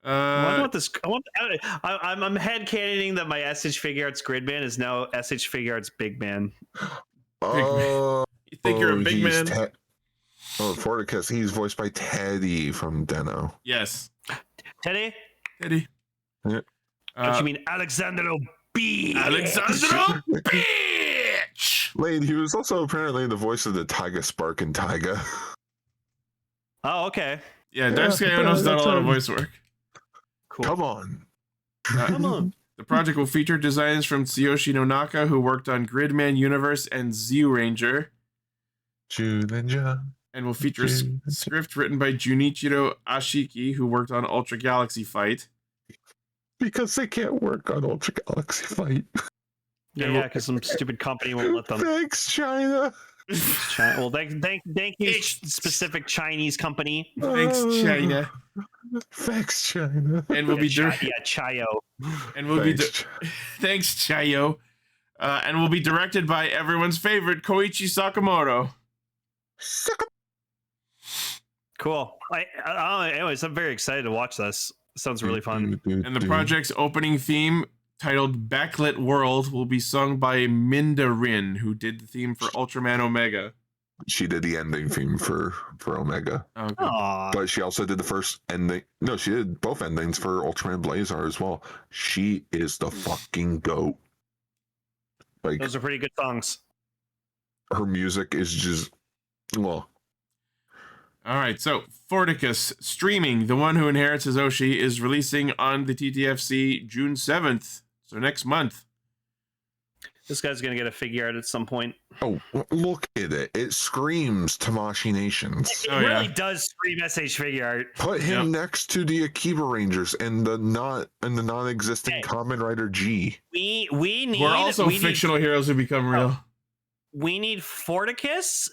I want this. I'm headcanating that my SH Figure Arts Gridman is now SH Figure Arts Big Man. Oh, you think you're a big man? Forticus. He's voiced by Teddy from Deno. Yes. Teddy. Yeah. Don't you mean Alexandro B? Alexandro bitch. Lane. He was also apparently the voice of the Taiga Spark and Taiga. Oh, okay. Yeah, Daisuke Ono's done a lot of voice work. Cool. Come on. Come on. The project will feature designs from Tsuyoshi Nonaka, who worked on Gridman Universe and Zeo Ranger. And will feature a script written by Junichiro Ashiki, who worked on Ultra Galaxy Fight. Because they can't work on Ultra Galaxy Fight. Yeah, because some stupid company won't let them. Thanks, China. Well, thank you, specific Chinese company. Thanks, China. Thanks, China. And we'll be Chayo. And we'll thanks, Chayo. And will be directed by everyone's favorite Koichi Sakamoto. Cool. Anyways, I'm very excited to watch this. Sounds really fun. And the project's opening theme, titled Backlit World, will be sung by Minda Rin, who did the theme for Ultraman Omega. She did the ending theme for Omega. Okay. But she also did the first ending. No, she did both endings for Ultraman Blazar as well. She is the fucking GOAT. Like, those are pretty good songs. Her music is just, well. All right, so Forticus streaming, The One Who Inherits Hizoshi, is releasing on the TTFC June 7th, so next month. This guy's gonna get a figure art at some point. Oh, look at it! It screams Tamashii Nations. It really does scream SH figure art. Put him next to the Akiba Rangers and the non-existent Kamen Rider G. We're also fictional heroes who become real. We need Forticus.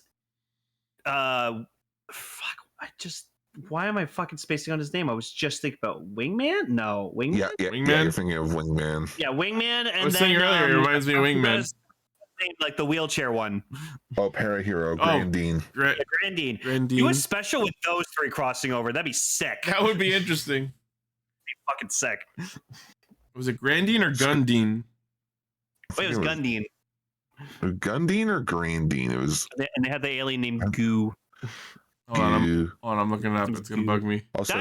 Why am I fucking spacing on his name? I was just thinking about Wingman. No, Wingman. Yeah, Wingman? You're thinking of Wingman. Yeah, Wingman. And I was saying earlier, it reminds me of Wingman. Like the wheelchair one. Oh, Parahero, Grandine. Grandine. Do a special with those three crossing over. That'd be sick. That would be interesting. Be fucking sick. Was it Grandine or Gundine? Wait, it was Gundine. Gundine or Grandine? It was. And they had the alien named Goo. Hold on, I'm looking it up. It's gonna bug me. Also,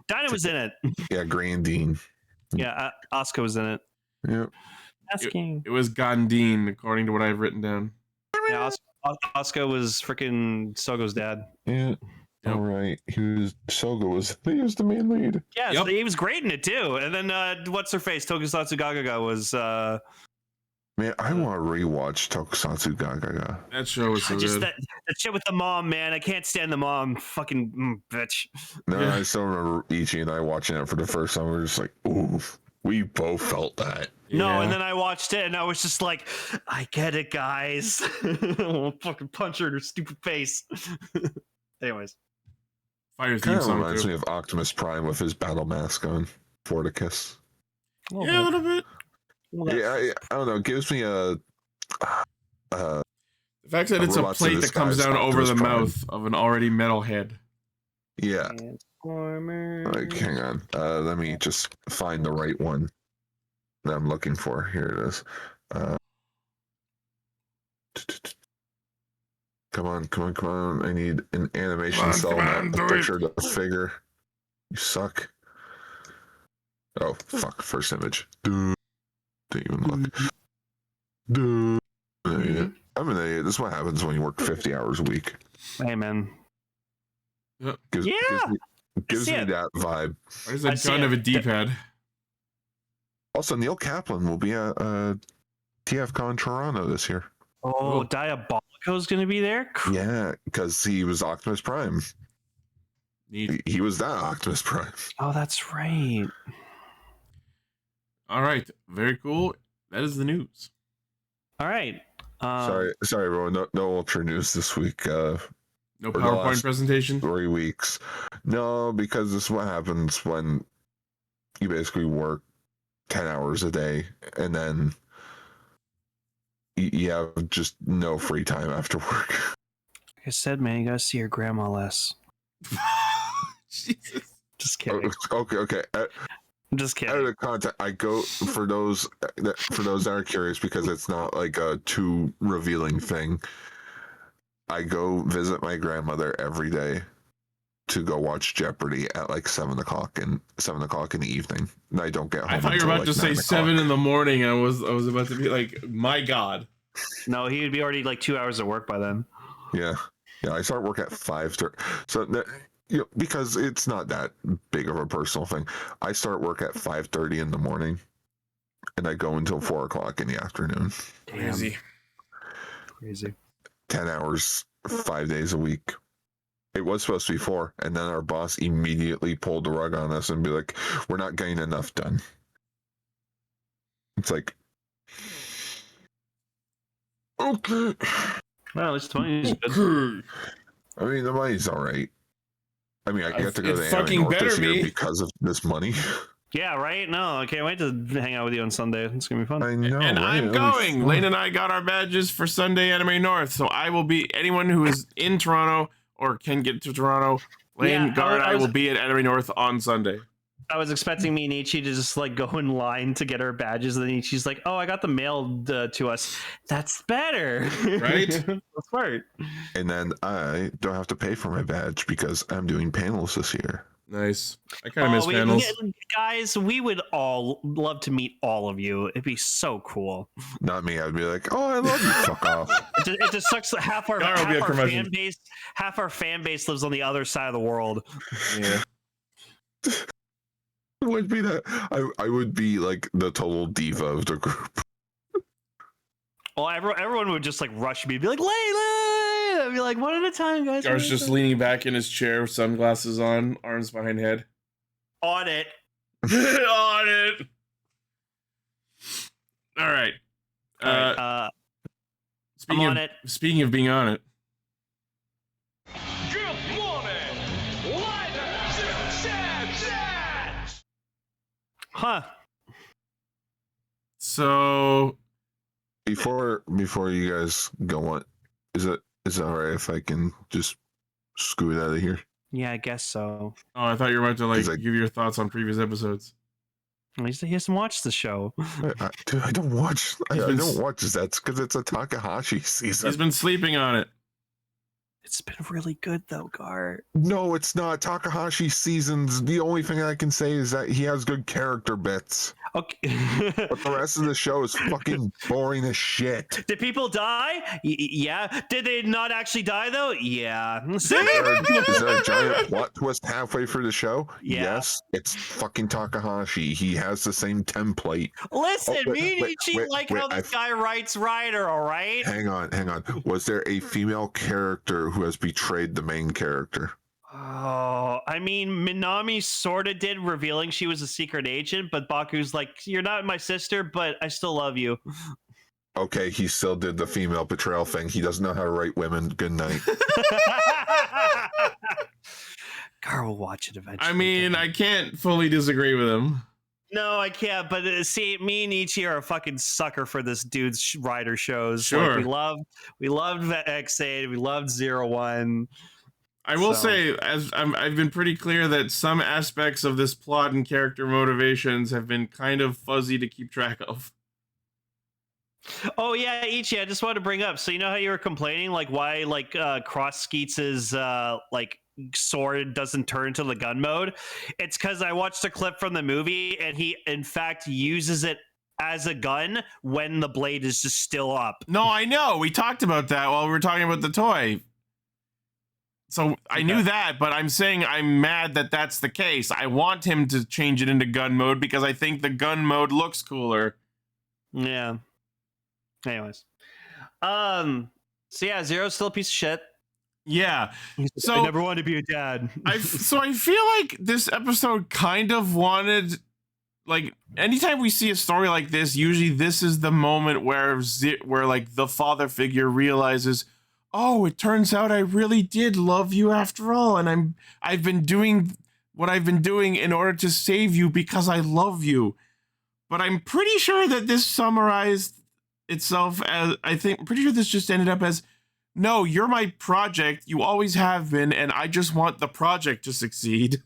Dinah was in it. Yeah, Grandine. Yeah, Asuka was in it. Yeah. It was Gandine, according to what I've written down. Yeah, Asuka was freaking Sogo's dad. Yeah. All right. He was the main lead. Yeah, so he was great in it too. And then what's her face? Tokusatsu Gagaga was. Man, I want to rewatch Tokusatsu Gagaga. That show was so good. That shit with the mom, man. I can't stand the mom. Fucking bitch. No, I still remember Ichi and I watching it for the first time. We were just like, ooh, we both felt that. No, and then I watched it and I was just like, I get it, guys. I'll fucking punch her in her stupid face. Anyways. Fire theme Kind of song reminds too. me of Optimus Prime with his battle mask on. Forticus. Yeah, a little bit. Yeah, I don't know. It gives me a. The fact that it's a plate that comes down over the mouth of an already metal head. Yeah. Like, hang on. Let me just find the right one that I'm looking for. Here it is. Come on. I need an animation cell, not a picture of the figure. You suck. Oh, fuck. First image. Dude. Didn't even look. Dude. I'm an idiot. This is what happens when you work 50 hours a week. Hey, man. Gives me that vibe. Why is that gun of a D-pad? Also, Neil Kaplan will be at TFCon Toronto this year. Oh, Diabolico's going to be there? Yeah, because he was Optimus Prime. He was that Optimus Prime. Oh, that's right. All right. Very cool. That is the news. All right. Sorry, everyone. No Ultra news this week. No PowerPoint presentation? 3 weeks. No, because this is what happens when you basically work 10 hours a day and then you have just no free time after work. Like I said, man, you gotta see your grandma less. Jesus. Just kidding. Okay. I'm just kidding. Out of context, I go for those that are curious because it's not like a too revealing thing. I go visit my grandmother every day to go watch Jeopardy at like 7 o'clock in the evening. And I don't get home. I thought you were about to say 7 in the morning. I was about to be like, my God. No, he would be already like 2 hours at work by then. Yeah. I start work at 5:30. So that, because it's not that big of a personal thing. I start work at 5:30 in the morning, and I go until 4 o'clock in the afternoon. Crazy. 10 hours, 5 days a week. It was supposed to be 4, and then our boss immediately pulled the rug on us and be like, "We're not getting enough done." It's like, okay. Well, at least 20 is good. I mean, the money's all right. I mean, I get to go to It the Anime fucking North better this year be. because of this money. Yeah, right? No, I can't wait to hang out with you on Sunday. It's gonna be fun. I know. And right? I'm going. Lane and I got our badges for Sunday Anime North, so I will be anyone who is in Toronto or can get to Toronto. Lane, Yeah, Gar, and I will be at Anime North on Sunday. I was expecting me and Ichi to just like go in line to get our badges, and then Ichi's like, "Oh, I got them mailed to us." That's better, Right? That's smart. And then I don't have to pay for my badge because I'm doing panels this year. Nice. I kind of miss we, panels. guys. We would all love to meet all of you. It'd be so cool. Not me. I'd be like, "Oh, I love you." Fuck off. It just sucks that half our fan base lives on the other side of the world. Yeah. It would be that. I would be like the total diva of the group. Well, everyone would just like rush me and be like, Layla! I'd be like, one at a time, guys. Gar's just leaning back in his chair, sunglasses on, arms behind head. On it. On it. All right. Speaking of being on it. Good morning! Zets! Huh. So Before you guys go on, is it all right if I can just scoot out of here? Yeah, I guess so. Oh, I thought you were about to like He's like- give your thoughts on previous episodes. At least he hasn't watched the show. Dude, I don't watch. I He's been don't watch Zets because it's a Takahashi season. He's been sleeping on it. It's been really good though, Gar. No, it's not. Takahashi seasons. The only thing I can say is that he has good character bits, Okay. but the rest of the show is fucking boring as shit. Did people die? Yeah. Did they not actually die though? Yeah. See? Is there a giant plot twist halfway through the show? Yeah. Yes, it's fucking Takahashi. He has the same template. Listen, Oh, wait, me and wait, Ichi wait, like wait, how this guy writes Rider, all right? Hang on. Was there a female character who has betrayed the main character? Oh, I mean, Minami sort of did, revealing she was a secret agent, but Baku's like, you're not my sister, but I still love you. Okay, he still did the female betrayal thing. He doesn't know how to write women. Good night. Gar will watch it eventually. I mean, I can't fully disagree with him. No, I can't. But see, me and Ichi are a fucking sucker for this dude's Rider shows. Sure. Like, we loved X8. We loved 01. I will So- say, I've been pretty clear that some aspects of this plot and character motivations have been kind of fuzzy to keep track of. Oh yeah, Ichi, I just wanted to bring up. So you know how you were complaining, like why like Cross Skeets' like sword doesn't turn to the gun mode? It's because I watched a clip from the movie, and he in fact uses it as a gun when the blade is just still up. No, I know. We talked about that while we were talking about the toy. So I knew that, but I'm saying I'm mad that that's the case. I want him to change it into gun mode because I think the gun mode looks cooler. Yeah. Anyways. So yeah, Zero's still a piece of shit. Yeah. So I never wanted to be a dad. So I feel like this episode kind of wanted, like, anytime we see a story like this, usually this is the moment where like the father figure realizes, oh, it turns out I really did love you after all, and I've been doing what I've been doing in order to save you because I love you. But I'm pretty sure that this summarized itself as, pretty sure this just ended up as, no, you're my project, you always have been, and I just want the project to succeed.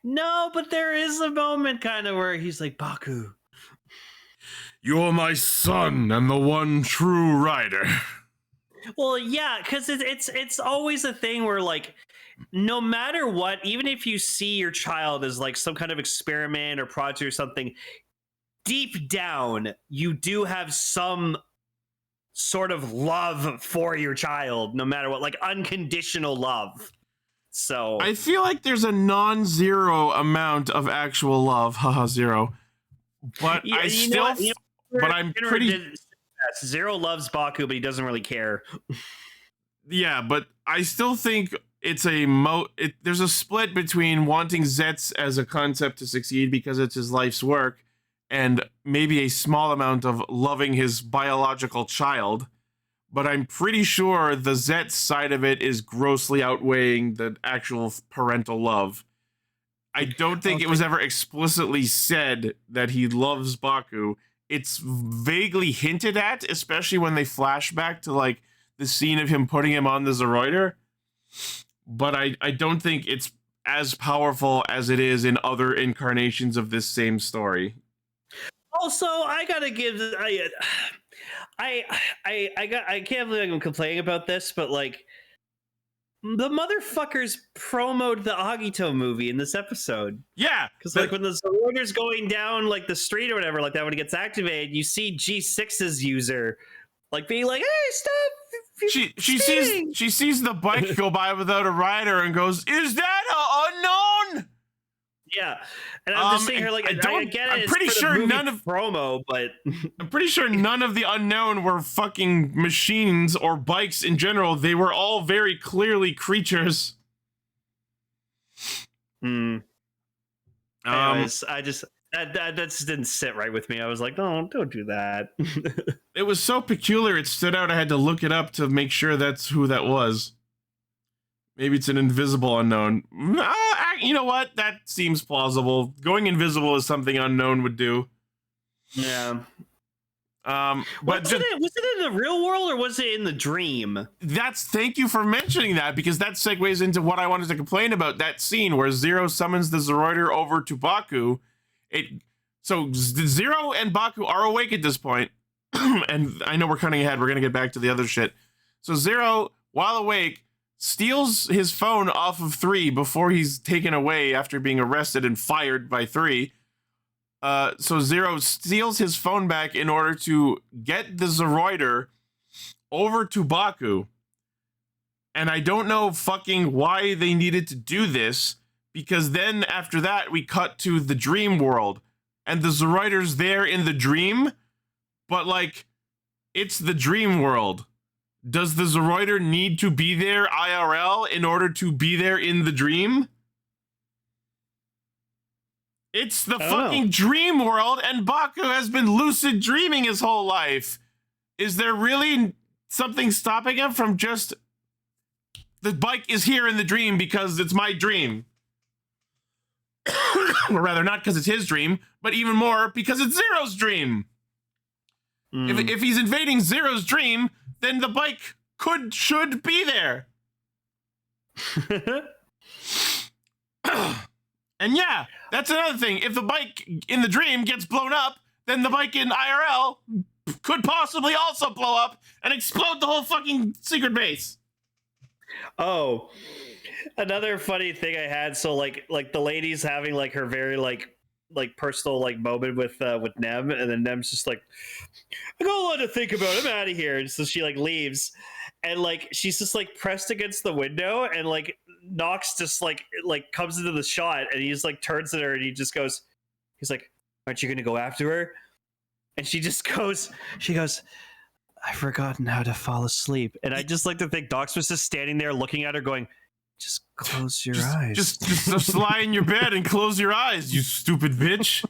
No, but there is a moment kind of where he's like, Baku, You're my son and the one true rider. well, yeah, because it's always a thing where, like, no matter what, even if you see your child as like some kind of experiment or project or something, deep down you do have some sort of love for your child, no matter what, like unconditional love. So I feel like there's a non-zero amount of actual love, haha, zero. But yeah, I still, but I'm pretty. Zero loves Baku, but he doesn't really care. Yeah, but I still think it's there's a split between wanting Zets as a concept to succeed because it's his life's work, and maybe a small amount of loving his biological child. But I'm pretty sure the Zets side of it is grossly outweighing the actual parental love. I don't think it was ever explicitly said that he loves Baku. It's vaguely hinted at, especially when they flash back to like the scene of him putting him on the Zoroider. But I don't think it's as powerful as it is in other incarnations of this same story. Also, I gotta give I can't believe I'm complaining about this, but like the motherfuckers promoted the Agito movie in this episode. Yeah, because like when the Zoroider's going down like the street or whatever like that, when it gets activated, you see G6's user like being like, "Hey, stop!" She sees the bike go by without a rider and goes, "Is that a unknown?" Yeah, and I'm just saying here like I get it. I'm pretty sure none of promo, but I'm pretty sure none of the unknown were fucking machines or bikes in general. They were all very clearly creatures. Anyways, I just that just didn't sit right with me. I was like, no, don't do that. It was so peculiar, it stood out. I had to look it up to make sure that's who that was. Maybe it's an invisible unknown. You know what? That seems plausible. Going invisible is something unknown would do. Yeah. But was it in the real world or was it in the dream? Thank you for mentioning that, because that segues into what I wanted to complain about. That scene where Zero summons the Zoroider over to Baku. So Zero and Baku are awake at this point, and I know we're cutting ahead. We're gonna get back to the other shit. So Zero, while awake, steals his phone off of 3 before he's taken away after being arrested and fired by 3. So Zero steals his phone back in order to get the Zoroider over to Baku. And I don't know fucking why they needed to do this, because then after that we cut to the dream world and the Zoroider's there in the dream, but like it's the dream world. Does the Zoroider need to be there IRL in order to be there in the dream? It's the fucking dream world, and Baku has been lucid dreaming his whole life. Is there really something stopping him from just... The bike is here in the dream because it's my dream. Or rather, not because it's his dream, but even more because it's Zero's dream. If he's invading Zero's dream, then the bike should be there. And yeah, that's another thing. If the bike in the dream gets blown up, then the bike in IRL could possibly also blow up and explode the whole fucking secret base. Oh, another funny thing I had. So like the lady's having like her very like personal like moment with Nem, and then Nem's just like, I got a lot to think about. I'm out of here. And so she like leaves, and like she's just like pressed against the window, and like Nox just like comes into the shot, and he just like turns at her, and he's like, aren't you gonna go after her? And she goes, I've forgotten how to fall asleep. And I just like to think Nox was just standing there looking at her going, just close your eyes. Just lie in your bed and close your eyes, you stupid bitch.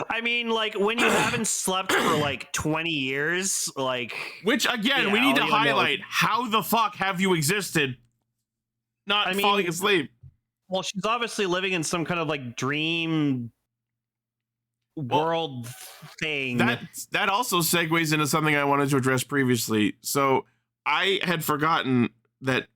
I mean, like, when you haven't slept for like 20 years, like... Which, again, we need to highlight, how the fuck have you existed not falling asleep? Well, she's obviously living in some kind of like dream world thing. That also segues into something I wanted to address previously. So I had forgotten that.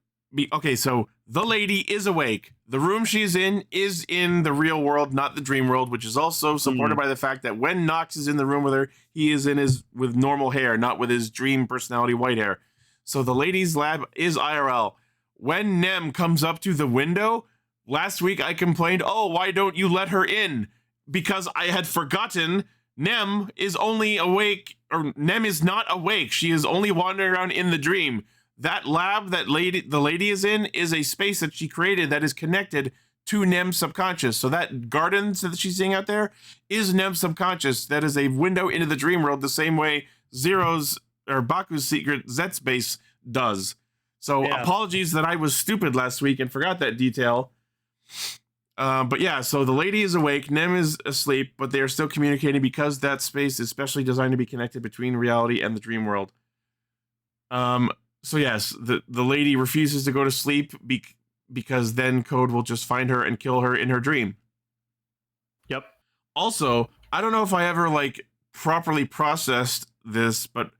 So the lady is awake. The room she's in is in the real world, not the dream world, which is also supported by the fact that when Nox is in the room with her, he is with normal hair, not with his dream personality white hair. So the lady's lab is IRL. When Nem comes up to the window, last week I complained, oh, why don't you let her in? Because I had forgotten Nem is only awake, or Nem is not awake. She is only wandering around in the dream. That lab that the lady is in is a space that she created that is connected to Nem's subconscious. So that garden that she's seeing out there is Nem's subconscious. That is a window into the dream world, the same way Zero's or Baku's secret Zets base does. So apologies that I was stupid last week and forgot that detail. But yeah, so the lady is awake, Nem is asleep, but they are still communicating because that space is specially designed to be connected between reality and the dream world. So yes, the lady refuses to go to sleep because then Code will just find her and kill her in her dream. Yep. Also, I don't know if I ever like properly processed this, but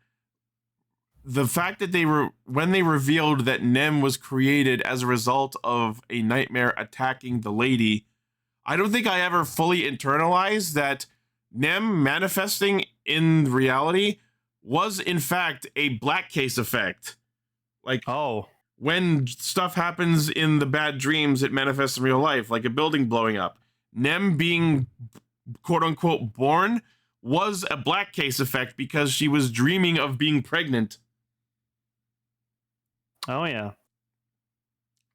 the fact that when they revealed that Nem was created as a result of a nightmare attacking the lady, I don't think I ever fully internalized that Nem manifesting in reality was in fact a black case effect. Like, when stuff happens in the bad dreams, it manifests in real life, like a building blowing up. Nem being quote unquote born was a black case effect because she was dreaming of being pregnant. Oh, yeah.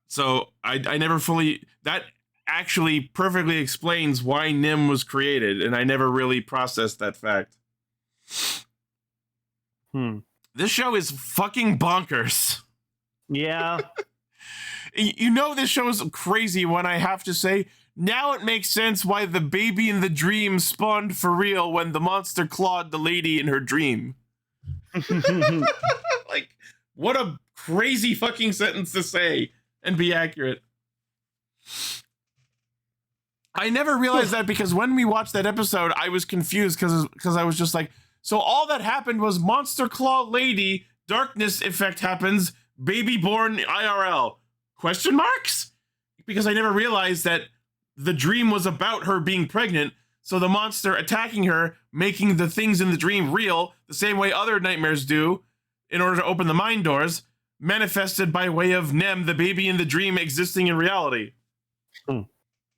So I never fully... That actually perfectly explains why Nem was created, and I never really processed that fact. This show is fucking bonkers. Yeah. You know this show is crazy when I have to say, now it makes sense why the baby in the dream spawned for real when the monster clawed the lady in her dream. Like, what a crazy fucking sentence to say and be accurate. I never realized that because when we watched that episode, I was confused because I was just like, so all that happened was monster claw lady, darkness effect happens, baby born IRL, question marks? Because I never realized that the dream was about her being pregnant, so the monster attacking her, making the things in the dream real, the same way other nightmares do, in order to open the mind doors, manifested by way of Nem, the baby in the dream, existing in reality.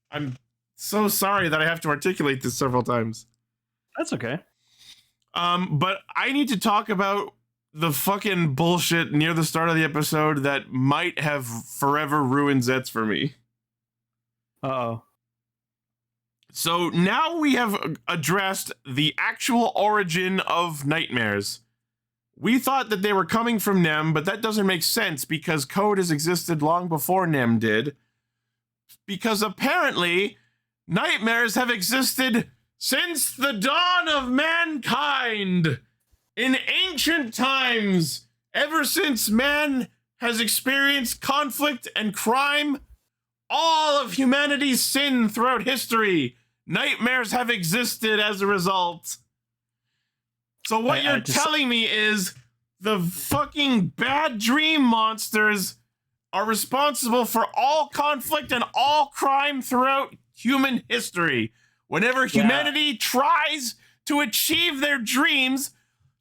I'm so sorry that I have to articulate this several times. That's okay. But I need to talk about the fucking bullshit near the start of the episode that might have forever ruined Zets for me. Uh-oh. So now we have addressed the actual origin of nightmares. We thought that they were coming from Nem, but that doesn't make sense because Code has existed long before Nem did. Because apparently, nightmares have existed since the dawn of mankind. In ancient times, ever since man has experienced conflict and crime, all of humanity's sin throughout history, nightmares have existed as a result. So what you're telling me is the fucking bad dream monsters are responsible for all conflict and all crime throughout human history. Whenever humanity tries to achieve their dreams,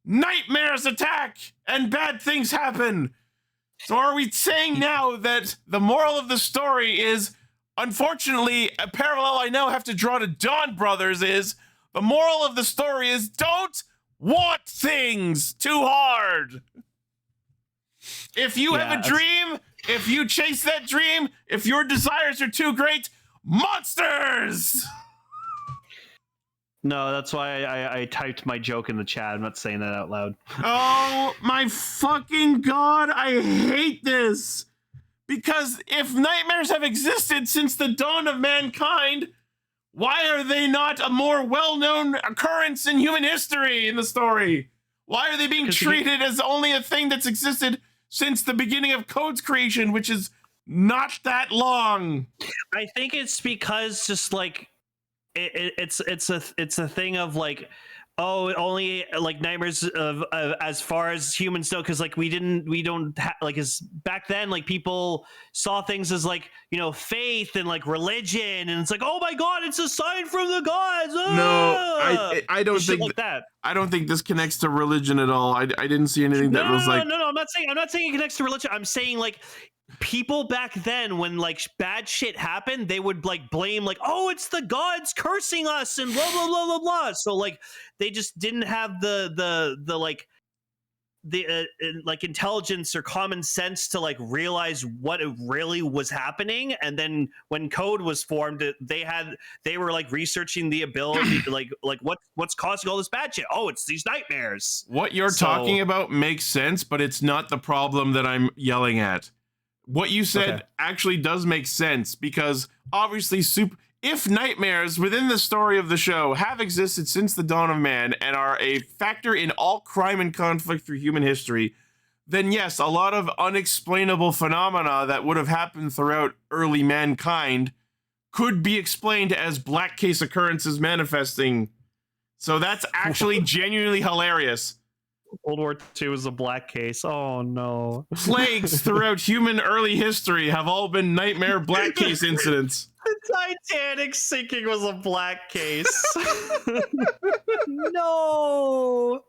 nightmares attack and bad things happen. So are we saying now that the moral of the story is, unfortunately, a parallel I now have to draw to Dawn Brothers is, the moral of the story is don't want things too hard. If you have a dream, if you chase that dream, if your desires are too great, monsters! No, that's why I typed my joke in the chat. I'm not saying that out loud. Oh my fucking god, I hate this! Because if nightmares have existed since the dawn of mankind, why are they not a more well-known occurrence in human history in the story? Why are they being treated as only a thing that's existed since the beginning of Code's creation, which is not that long? I think it's because just like it's a thing of like, oh, only like nightmares of as far as humans know, because like we don't like, as back then, like people saw things as like, you know, faith and like religion, and it's like, oh my god, it's a sign from the gods. No, I don't think like that. I don't think this connects to religion at all. I didn't see anything that was like. No. I'm not saying it connects to religion. I'm saying like, people back then, when like bad shit happened, they would like blame like, oh, it's the gods cursing us and blah blah blah blah blah. So like they just didn't have the like intelligence or common sense to like realize what it really was happening. And then when Code was formed, they were like researching the ability to like what's causing all this bad shit. Oh, it's these nightmares. What you're talking about makes sense, but it's not the problem that I'm yelling at. What you said actually does make sense, because obviously if nightmares within the story of the show have existed since the dawn of man and are a factor in all crime and conflict through human history, then yes, a lot of unexplainable phenomena that would have happened throughout early mankind could be explained as black case occurrences manifesting. So that's actually genuinely hilarious. World War II was a black case. Oh no. Plagues throughout human early history have all been nightmare black case incidents. The Titanic sinking was a black case. No.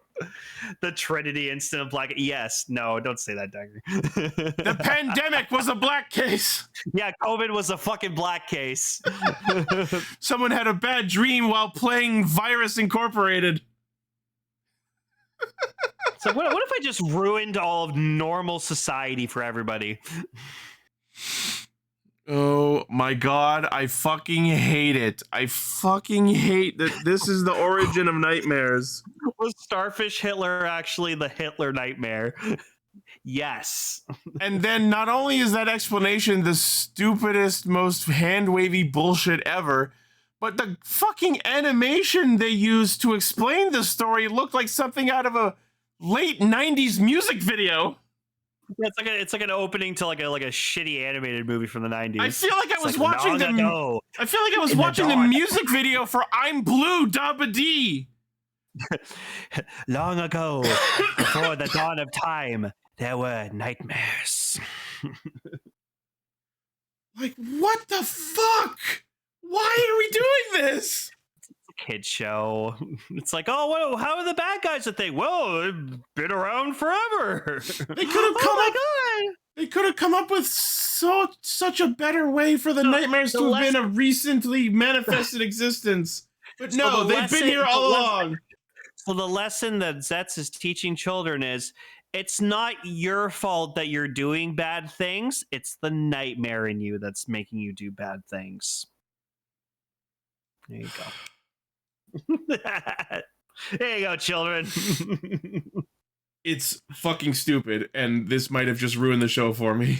The Trinity incident of black. Yes. No, don't say that, Dagger. The pandemic was a black case. Yeah, COVID was a fucking black case. Someone had a bad dream while playing Virus Incorporated. So what if I just ruined all of normal society for everybody? Oh my god, I fucking hate it. I fucking hate that this is the origin of nightmares. Was Starfish Hitler actually the Hitler nightmare? Yes. And then not only is that explanation the stupidest, most hand-wavy bullshit ever, but the fucking animation they used to explain the story looked like something out of a late 90s music video. Yeah, it's like an opening to like a shitty animated movie from the 90s. I feel like I was watching the music video for I'm Blue Dabba Dee. Long ago, before the dawn of time, there were nightmares. Like, what the fuck? Why are we doing this? It's a kid show. It's like, oh, how are the bad guys a thing? Well, they've been around forever. They could have They could have come up with such a better way for the nightmares to have been a recently manifested existence. But no, they've been here all along. So the lesson that Zets is teaching children is, it's not your fault that you're doing bad things. It's the nightmare in you that's making you do bad things. There you go. There you go, children. It's fucking stupid, and this might have just ruined the show for me.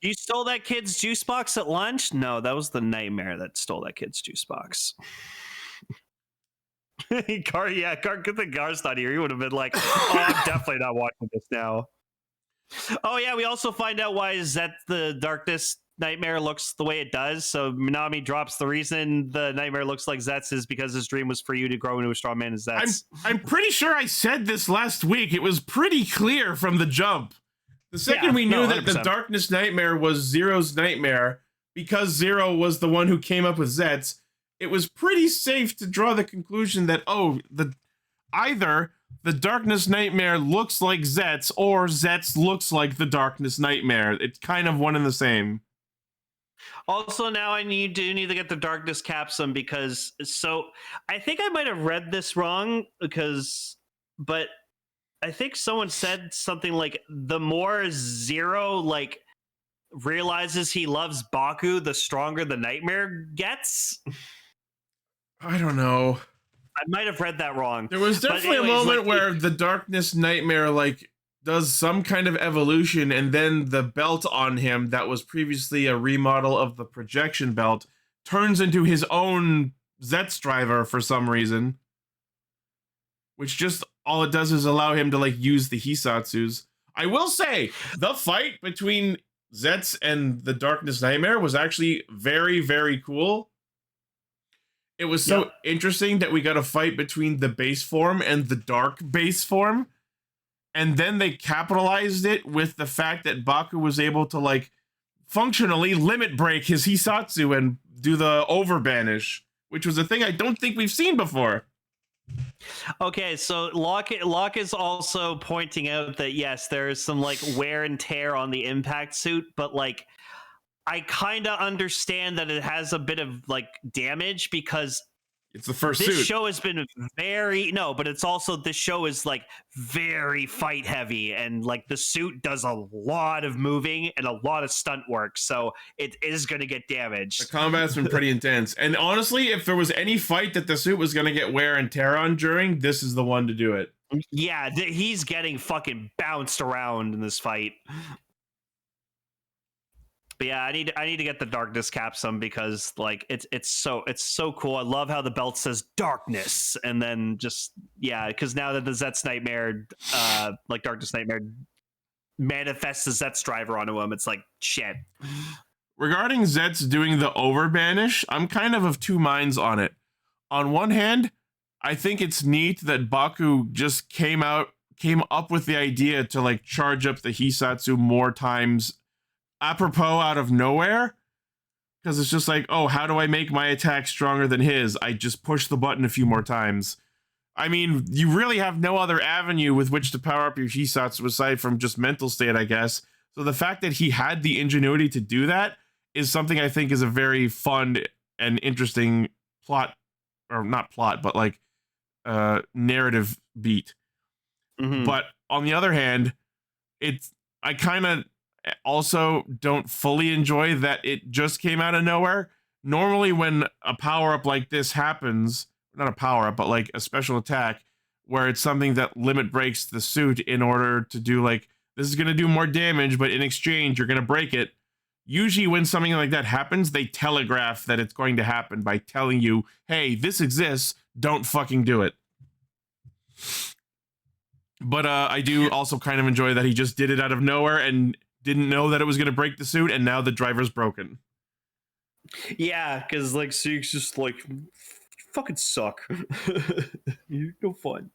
You stole that kid's juice box at lunch? No, that was the nightmare that stole that kid's juice box. Good thing Gar's not here. He would have been like, oh, I'm definitely not watching this now. Oh yeah, we also find out why Zet the Darkness nightmare looks the way it does. So Minami drops the reason the nightmare looks like Zets is because his dream was for you to grow into a strong man as Zets. I'm pretty sure I said this last week. It was pretty clear from the jump. The second we knew that the Darkness nightmare was Zero's nightmare, because Zero was the one who came up with Zets, it was pretty safe to draw the conclusion that, oh, the either the Darkness Nightmare looks like Zets, or Zets looks like the Darkness Nightmare. It's kind of one and the same. Also, now I need to get the Darkness Capsum because I think I might have read this wrong but I think someone said something like the more Zero like realizes he loves Baku, the stronger the nightmare gets. I don't know. I might have read that wrong. There was definitely a moment like, where the Darkness Nightmare like does some kind of evolution, and then the belt on him that was previously a remodel of the projection belt turns into his own Zets driver for some reason. Which just all it does is allow him to like use the Hisatsus. I will say the fight between Zets and the Darkness Nightmare was actually very, very cool. It was so interesting that we got a fight between the base form and the dark base form. And then they capitalized it with the fact that Baku was able to like functionally limit break his Hisatsu and do the overbanish, which was a thing I don't think we've seen before. Okay, so Locke is also pointing out that yes, there is some like wear and tear on the impact suit, but like I kind of understand that it has a bit of like damage because it's the first this suit. show has been but it's also this show is like very fight heavy, and like the suit does a lot of moving and a lot of stunt work, so it is going to get damaged. The combat's been pretty intense, and honestly, if there was any fight that the suit was going to get wear and tear on during, this is the one to do it. Yeah, he's getting fucking bounced around in this fight. But yeah, I need to get the Darkness Capsum because like it's so cool. I love how the belt says darkness, and then just because now that the Zets Nightmare like Darkness Nightmare manifests the Zets driver onto him, it's like shit. Regarding Zets doing the overbanish, I'm kind of two minds on it. On one hand, I think it's neat that Baku just came up with the idea to like charge up the Hisatsu more times apropos out of nowhere, because it's just like, oh, how do I make my attack stronger than his? I just push the button a few more times. I mean, you really have no other avenue with which to power up your Hisatsu aside from just mental state, I guess. So the fact that he had the ingenuity to do that is something I think is a very fun and interesting plot, or not plot, but like narrative beat. Mm-hmm. But on the other hand, I kind of also don't fully enjoy that it just came out of nowhere. Normally when a power-up like this happens, not a power-up, but like a special attack, where it's something that limit breaks the suit in order to do like, this is going to do more damage, but in exchange, you're going to break it. Usually when something like that happens, they telegraph that it's going to happen by telling you, hey, this exists, don't fucking do it. But I do also kind of enjoy that he just did it out of nowhere and didn't know that it was going to break the suit, and now the driver's broken. Yeah, because like Suke's just like, fucking suck. You're no fun.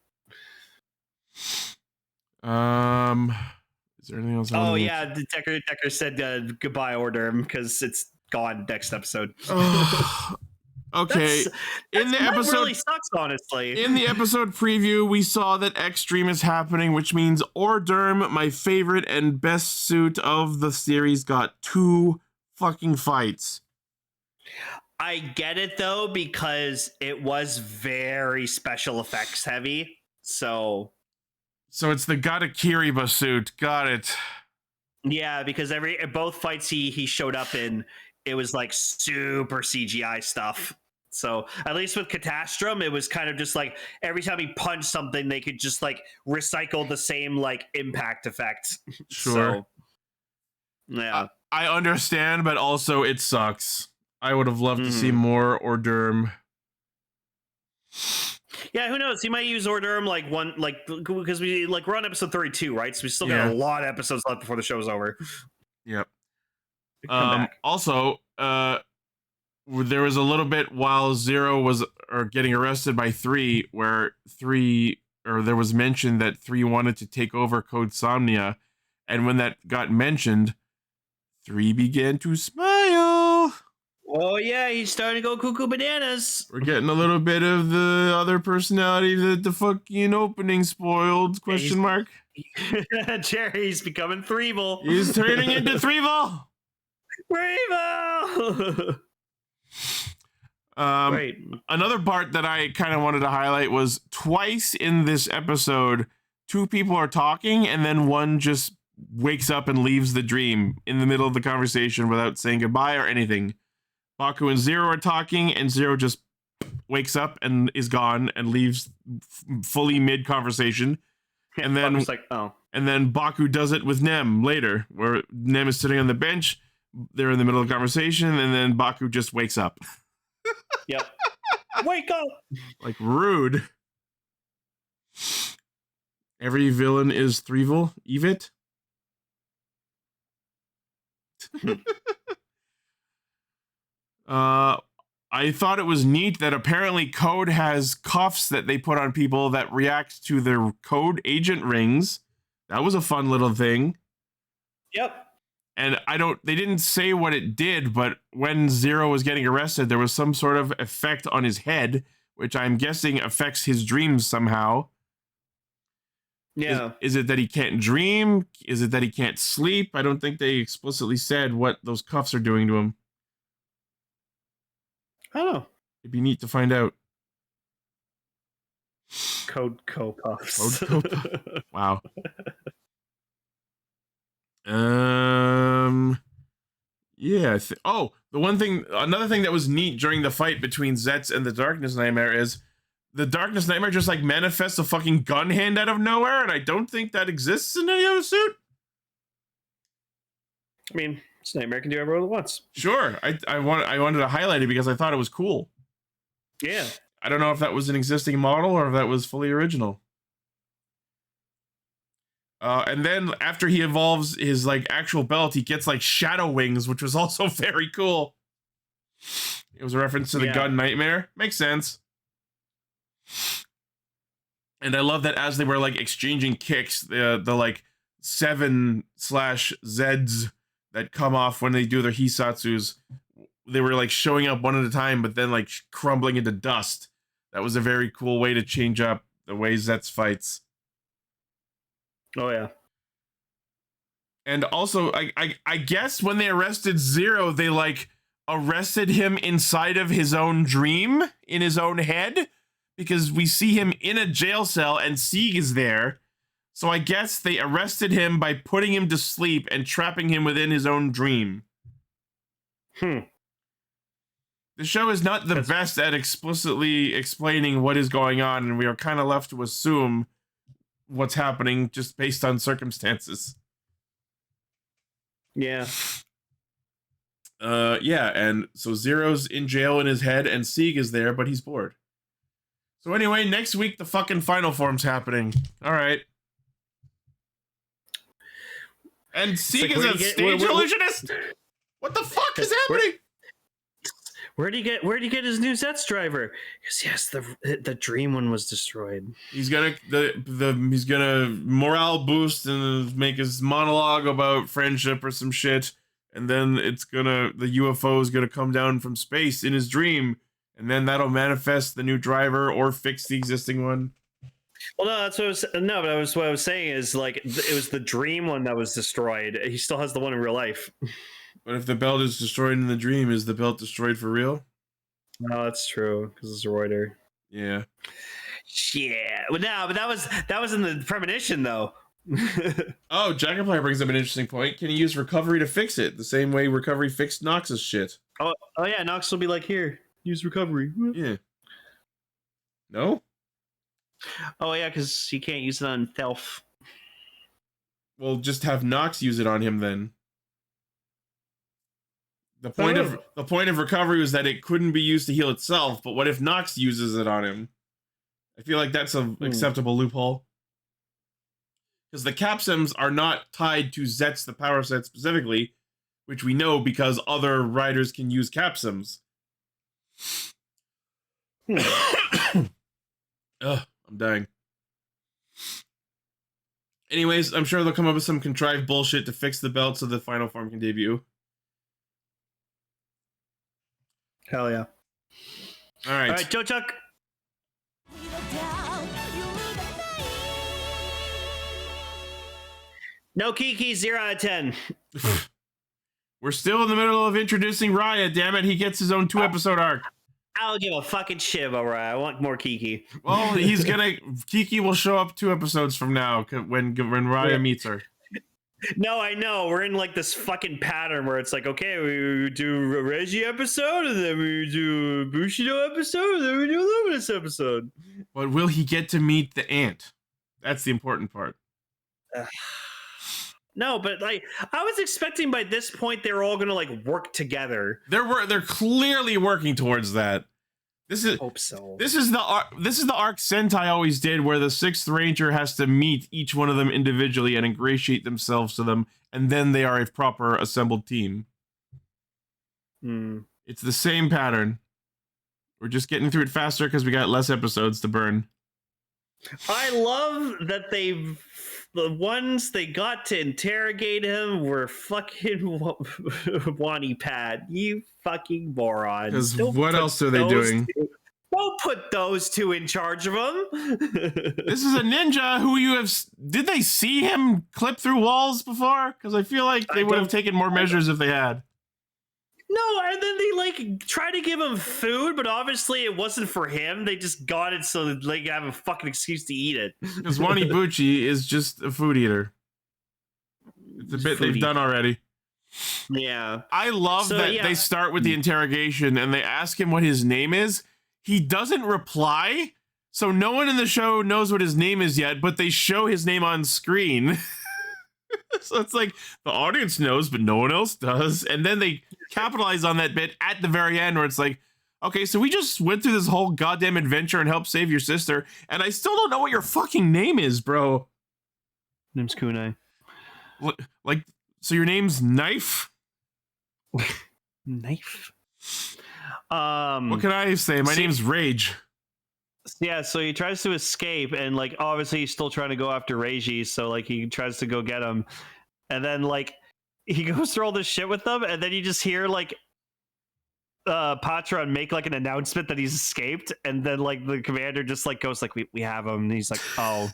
Is there anything else? Oh yeah, Decker said goodbye order because it's gone next episode. Okay. In the episode really sucks, honestly. In the episode preview, we saw that Extreme is happening, which means Orderm, my favorite and best suit of the series, got 2 fucking fights. I get it though, because it was very special effects heavy. So it's the Gatakiriba suit. Got it. Yeah, because both fights he showed up in, it was like super CGI stuff. So at least with Catastrum, it was kind of just like every time he punched something, they could just like recycle the same like impact effect. Sure. So, yeah. I understand, but also it sucks. I would have loved to see more Orderm. Yeah, who knows? He might use Orderm because we're on episode 32, right? So we still got a lot of episodes left before the show's over. Yep. Also, there was a little bit while Zero was getting arrested by 3, where there was mention that 3 wanted to take over Code Somnia, and when that got mentioned, 3 began to smile. Oh yeah, he's starting to go cuckoo bananas. We're getting a little bit of the other personality that the fucking opening spoiled, question mark. Jerry's becoming Threevil. He's turning into Threevil! Threevil! Right. Another part that I kind of wanted to highlight was twice in this episode, two people are talking and then one just wakes up and leaves the dream in the middle of the conversation without saying goodbye or anything. Baku and Zero are talking and Zero just wakes up and is gone and leaves fully mid-conversation. And then Baku's like, oh. And then Baku does it with Nem later, where Nem is sitting on the bench, they're in the middle of the conversation, and then Baku just wakes up. Yep. Wake up! Like, rude. Every villain is Threevil, Evit. I thought it was neat that apparently Code has cuffs that they put on people that react to their Code agent rings. That was a fun little thing. Yep. And they didn't say what it did, but when Zero was getting arrested, there was some sort of effect on his head, which I'm guessing affects his dreams somehow. Yeah. Is it that he can't dream? Is it that he can't sleep? I don't think they explicitly said what those cuffs are doing to him. I don't know. It'd be neat to find out. Code co-puffs. Wow. Yeah. Another thing that was neat during the fight between Zets and the Darkness Nightmare is the Darkness Nightmare just like manifests a fucking gun hand out of nowhere, and I don't think that exists in any other suit. I mean, this Nightmare can do whatever it wants. Sure. I wanted to highlight it because I thought it was cool. Yeah. I don't know if that was an existing model or if that was fully original. And then after he evolves his like actual belt, he gets like shadow wings, which was also very cool. It was a reference to the gun Nightmare. Makes sense. And I love that as they were like exchanging kicks, the like 7/Zeds that come off when they do their Hisatsus, they were like showing up one at a time, but then like crumbling into dust. That was a very cool way to change up the way Zets fights. Oh yeah. And also, I guess when they arrested Zero, they like arrested him inside of his own dream, in his own head, because we see him in a jail cell and Sieg is there. So I guess they arrested him by putting him to sleep and trapping him within his own dream. The show is not the best at explicitly explaining what is going on, and we are kind of left to assume what's happening just based on circumstances. Yeah. Yeah, and so Zero's in jail in his head, and Sieg is there, but he's bored. So anyway, next week the fucking final form's happening. All right. And Sieg is a stage illusionist? What the fuck is happening? Where'd he get his new Zets driver? Because yes, the dream one was destroyed. He's gonna he's gonna morale boost and make his monologue about friendship or some shit, and then the UFO is gonna come down from space in his dream, and then that'll manifest the new driver or fix the existing one. Well, no, that's what I was saying is like it was the dream one that was destroyed. He still has the one in real life. But if the belt is destroyed in the dream, is the belt destroyed for real? No, that's true because it's a Reuter. Yeah. Yeah. But that was in the premonition though. Oh, Jackaplayer brings up an interesting point. Can you use recovery to fix it? The same way recovery fixed Nox's shit. Oh yeah, Nox will be like, here, use recovery. Yeah. No? Oh yeah, because he can't use it on Thelf. Well, just have Nox use it on him then. The point of recovery was that it couldn't be used to heal itself, but what if Nox uses it on him? I feel like that's an acceptable loophole. Because the Capsims are not tied to Zets, the power set specifically, which we know because other riders can use Capsims. Ugh, I'm dying. Anyways, I'm sure they'll come up with some contrived bullshit to fix the belt so the final form can debut. Hell yeah. All right. All right, Joe Chuck. No Kiki, 0 out of 10. We're still in the middle of introducing Raiya, damn it. He gets his own 2-episode arc. I don't give a fucking shit about Raiya. I want more Kiki. Well, Kiki will show up 2 episodes from now when Raiya meets her. No, I know. We're in like this fucking pattern where it's like, okay, we do a Reggie episode, and then we do a Bushido episode, and then we do a Luminous episode. But will he get to meet the ant? That's the important part. No, but like I was expecting by this point they were all gonna like work together. They're clearly working towards that. Hope so. This is the arc Sentai always did, where the 6th Ranger has to meet each one of them individually and ingratiate themselves to them, and then they are a proper assembled team. It's the same pattern. We're just getting through it faster because we got less episodes to burn. I love that the ones they got to interrogate him were fucking Wani Pad. You fucking morons. Because what else are they doing? Don't put those 2 in charge of him. This is a ninja who you have... Did they see him clip through walls before? Because I feel like they would have taken more measures if they had. No, and then they like try to give him food, but obviously it wasn't for him. They just got it so that they have a fucking excuse to eat it. Because Wanibuchi is just a food eater. It's a bit they've done already. Yeah. I love that they start with the interrogation and they ask him what his name is. He doesn't reply, so no one in the show knows what his name is yet, but they show his name on screen. So it's like the audience knows, but no one else does. And then they capitalize on that bit at the very end where it's like, okay, so we just went through this whole goddamn adventure and helped save your sister, and I still don't know what your fucking name is, bro. Name's Kunai. Like, so your name's Knife? Knife? What can I say? My name's Rage. Yeah, so he tries to escape, and like obviously he's still trying to go after Reiji, so like he tries to go get him, and then like he goes through all this shit with them, and then you just hear like Patron make like an announcement that he's escaped, and then like the commander just like goes like we have him, and he's like, oh.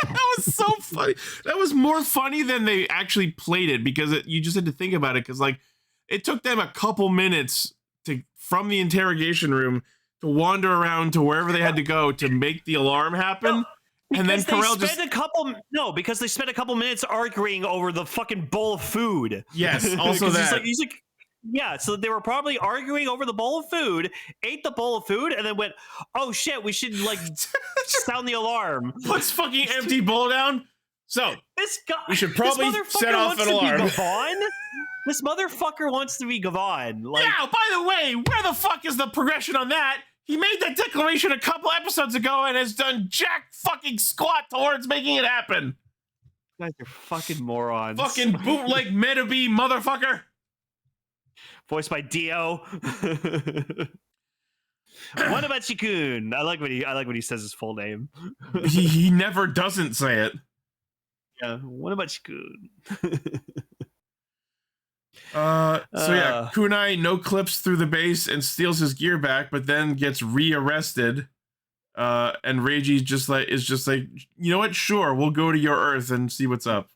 That was so funny. That was more funny than they actually played it, because you just had to think about it, because like it took them a couple minutes from the interrogation room to wander around to wherever they had to go to make the alarm happen. And then Carell because they spent a couple minutes arguing over the fucking bowl of food. Yes, also that. He's like, yeah, so they were probably arguing over the bowl of food, ate the bowl of food, and then went, oh shit, we should like sound the alarm. Puts fucking empty bowl down. So this guy, we should probably set off an alarm. This motherfucker wants to be Gavon. Like, yeah, by the way, where the fuck is the progression on that? He made that declaration a couple episodes ago and has done jack fucking squat towards making it happen. You guys are fucking morons. Fucking bootleg Metabee motherfucker. Voiced by Dio. What about Shikun? I like when he says his full name. he never doesn't say it. Yeah, what about Shikun? So yeah, Kunai no clips through the base and steals his gear back, but then gets rearrested. And Reiji is just like, you know what? Sure, we'll go to your Earth and see what's up.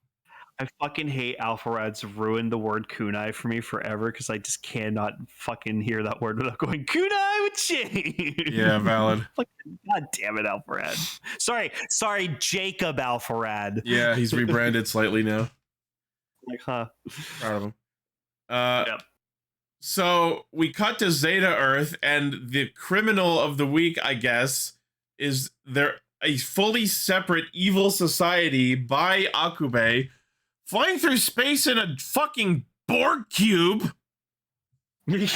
I fucking hate Alpha Rad's ruined the word kunai for me forever, because I just cannot fucking hear that word without going kunai with shame. Yeah, valid. God damn it, Alpha Rad. Sorry, Jacob Alpha Rad. Yeah, he's rebranded slightly now. Like, huh? Proud of him. Yep. So we cut to Zeta Earth, and the criminal of the week, I guess, is a fully separate evil society by Akube, flying through space in a fucking Borg cube. It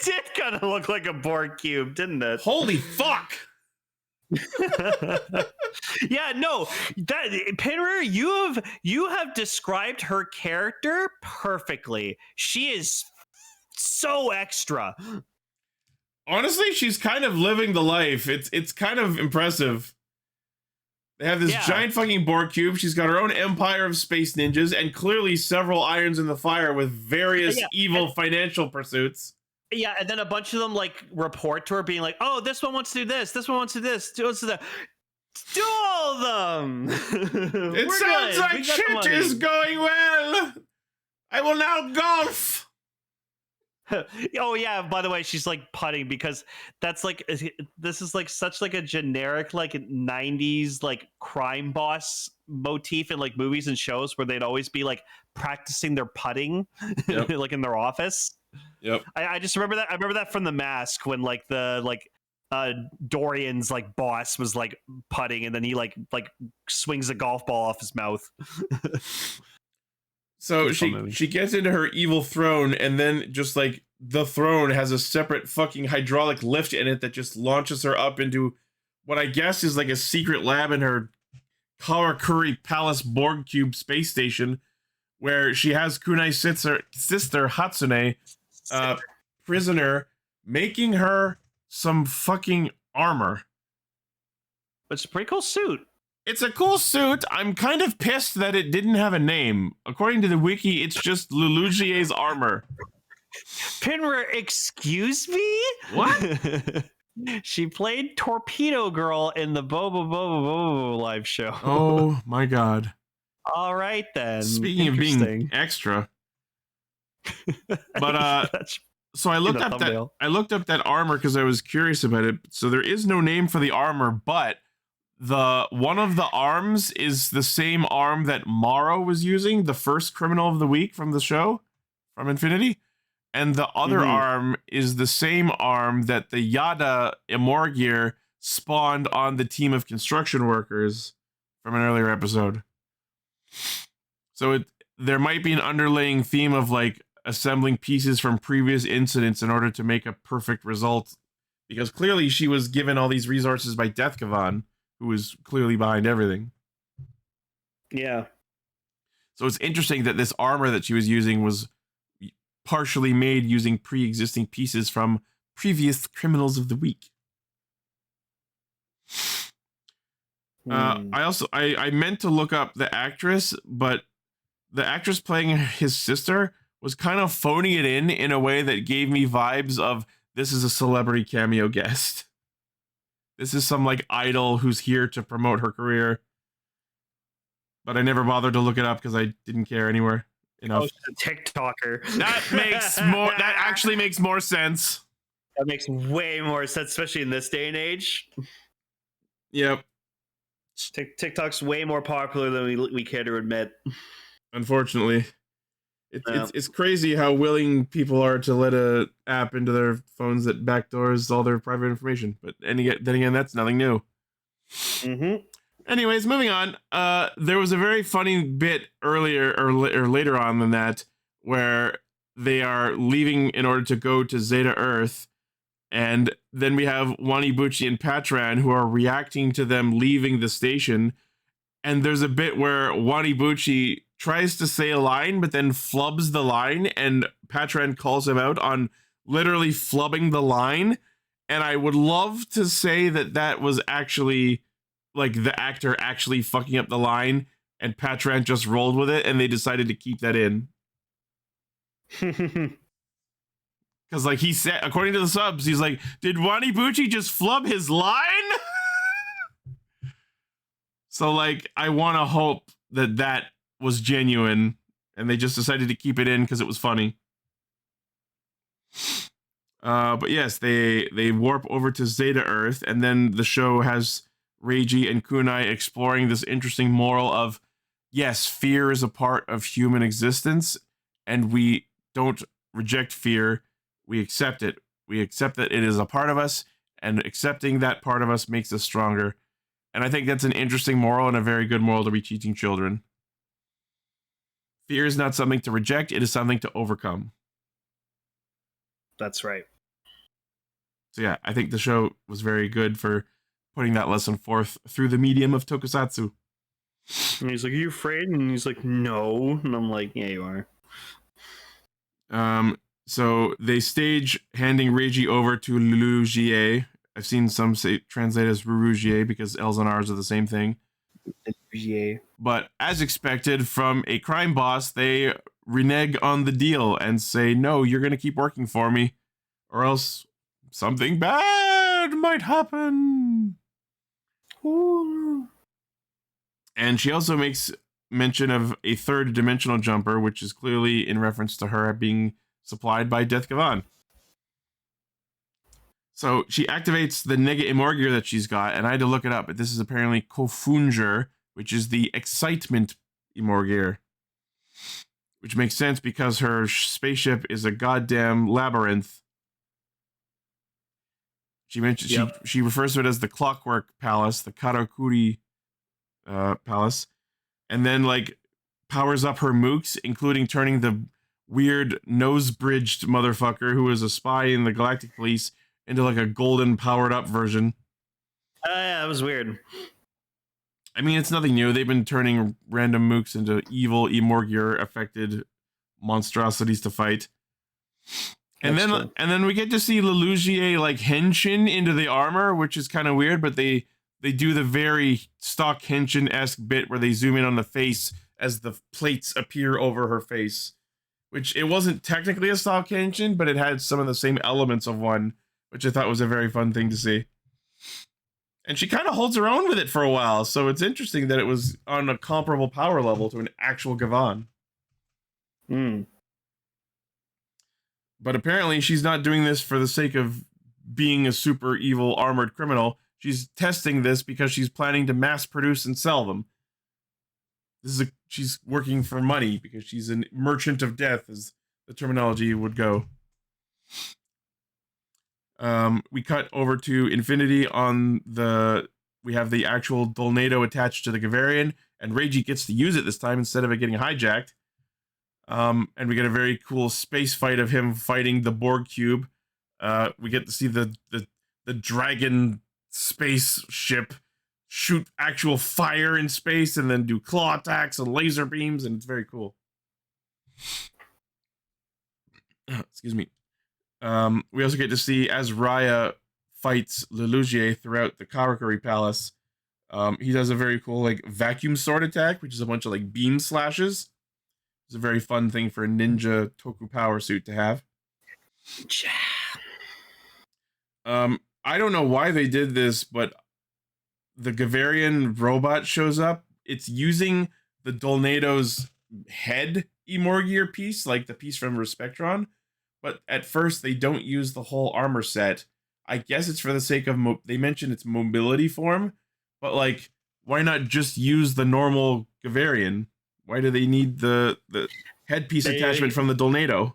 did kind of look like a Borg cube, didn't it? Holy fuck! Yeah, no, that Penrir, you have described her character perfectly. She is so extra. Honestly, she's kind of living the life. It's kind of impressive. They have this giant fucking Borg cube. She's got her own empire of space ninjas, and clearly several irons in the fire with various evil financial pursuits. Yeah, and then a bunch of them like report to her being like, "Oh, this one wants to do this. This one wants to do this. Do that. Do all of them." It sounds like shit is going well. I will now golf. Oh yeah, by the way, she's like putting because that's like this is like such like a generic like 90s like crime boss motif in like movies and shows where they'd always be like practicing their putting Yep. like in their office. Yep. I just remember that. I remember that from The Mask when like the Dorian's like boss was like putting and then he like swings a golf ball off his mouth. So she gets into her evil throne, and then just like the throne has a separate fucking hydraulic lift in it that just launches her up into what I guess is like a secret lab in her Karakuri Palace Borg Cube space station, where she has Kunai's sister Hatsune prisoner, making her some fucking armor. It's a pretty cool suit. It's a cool suit. I'm kind of pissed that it didn't have a name. According to the wiki, it's just Lulugier's armor. Pinra, excuse me? What? She played Torpedo Girl in the Bobo live show. Oh my god. All right then. Speaking of being extra. But so I looked up that armor because I was curious about it. So there is no name for the armor, but one of the arms is the same arm that Morrow was using, the first criminal of the week from the show, from Infinity. And the other arm is the same arm that the Yada Imorgir spawned on the team of construction workers from an earlier episode. So there might be an underlying theme of like assembling pieces from previous incidents in order to make a perfect result. Because clearly she was given all these resources by Death Gavan, who was clearly behind everything. Yeah. So it's interesting that this armor that she was using was partially made using pre-existing pieces from previous criminals of the week. I meant to look up the actress, but the actress playing his sister was kind of phoning it in a way that gave me vibes of this is a celebrity cameo guest. This is some like idol who's here to promote her career. But I never bothered to look it up because I didn't care anywhere enough. Oh, she's a TikToker. That actually makes more sense. That makes way more sense, especially in this day and age. Yep. TikTok's way more popular than we care to admit. Unfortunately. It's crazy how willing people are to let a app into their phones that backdoors all their private information. But then again, that's nothing new. Mm-hmm. Anyways, moving on. There was a very funny bit earlier or later on than that where they are leaving in order to go to Zeta Earth. And then we have Wanibuchi and Patran who are reacting to them leaving the station. And there's a bit where Wanibuchi tries to say a line, but then flubs the line, and Patran calls him out on literally flubbing the line. And I would love to say that was actually like the actor actually fucking up the line, and Patran just rolled with it, and they decided to keep that in. Because like he said, according to the subs, he's like, did Wanibuchi just flub his line? So like, I want to hope that was genuine, and they just decided to keep it in because it was funny. But yes, they warp over to Zeta Earth, and then the show has Reiji and Kunai exploring this interesting moral of, yes, fear is a part of human existence, and we don't reject fear, we accept it. We accept that it is a part of us, and accepting that part of us makes us stronger. And I think that's an interesting moral and a very good moral to be teaching children. Fear is not something to reject, it is something to overcome. That's right. So yeah, I think the show was very good for putting that lesson forth through the medium of tokusatsu. And he's like, are you afraid? And he's like, no. And I'm like, yeah, you are. So they stage handing Reiji over to Lugier. I've seen some say translate as Rurugier because L's and R's are the same thing. Yeah. But as expected from a crime boss, they renege on the deal and say, no, you're going to keep working for me. or else something bad might happen. Ooh. And she also makes mention of a third dimensional jumper, which is clearly in reference to her being supplied by Death Gavan. So she activates the Nega Imorgir that she's got, and I had to look it up, but this is apparently Kofunger, which is the excitement Imorgir. Which makes sense because her spaceship is a goddamn labyrinth. She mentioned she refers to it as the Clockwork Palace, the Karakuri Palace, and then like powers up her mooks, including turning the weird nose-bridged motherfucker who is a spy in the Galactic Police into like a golden powered up version. Yeah, that was weird. I mean, it's nothing new. They've been turning random mooks into evil Imorgir affected monstrosities to fight. And then we get to see Lelougier like henshin into the armor, which is kind of weird, but they do the very stock henshin-esque bit where they zoom in on the face as the plates appear over her face. Which it wasn't technically a stock henshin, but it had some of the same elements of one, which I thought was a very fun thing to see. And she kind of holds her own with it for a while, so it's interesting that it was on a comparable power level to an actual Gavan. But apparently she's not doing this for the sake of being a super evil armored criminal. She's testing this because she's planning to mass produce and sell them. She's working for money because she's a merchant of death, as the terminology would go. We cut over to Infinity we have the actual Dolnado attached to the Gavarian, and Reiji gets to use it this time instead of it getting hijacked. And we get a very cool space fight of him fighting the Borg cube. We get to see the dragon spaceship shoot actual fire in space and then do claw attacks and laser beams, and it's very cool. Excuse me. We also get to see as Raiya fights Lelougier throughout the Karakuri Palace. He does a very cool like vacuum sword attack, which is a bunch of like beam slashes. It's a very fun thing for a ninja Toku power suit to have. I don't know why they did this, but the Gavarian robot shows up. It's using the Dolnado's head Imorgir piece, like the piece from Respectron. But at first, they don't use the whole armor set. I guess it's for the sake of... they mention its mobility form. But, like, why not just use the normal Gavarian? Why do they need the headpiece attachment from the Dolnado?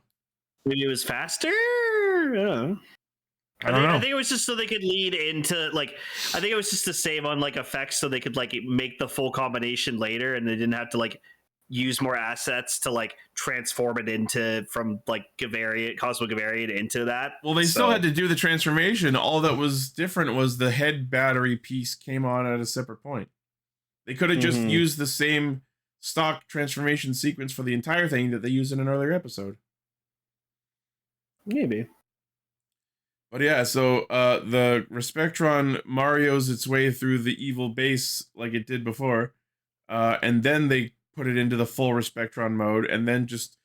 Maybe it was faster? I don't know. I think it was just so they could lead into, like... I think it was just to save on, like, effects so they could, like, make the full combination later and they didn't have to, like... use more assets to like transform it into from like Gavarian, Cosmo Gavarian into that. Well, they still had to do the transformation. All that was different was the head battery piece came on at a separate point. They could have just used the same stock transformation sequence for the entire thing that they used in an earlier episode. Maybe. But yeah, so the Respectron Mario's its way through the evil base like it did before. And then they put it into the full Respectron mode, and then just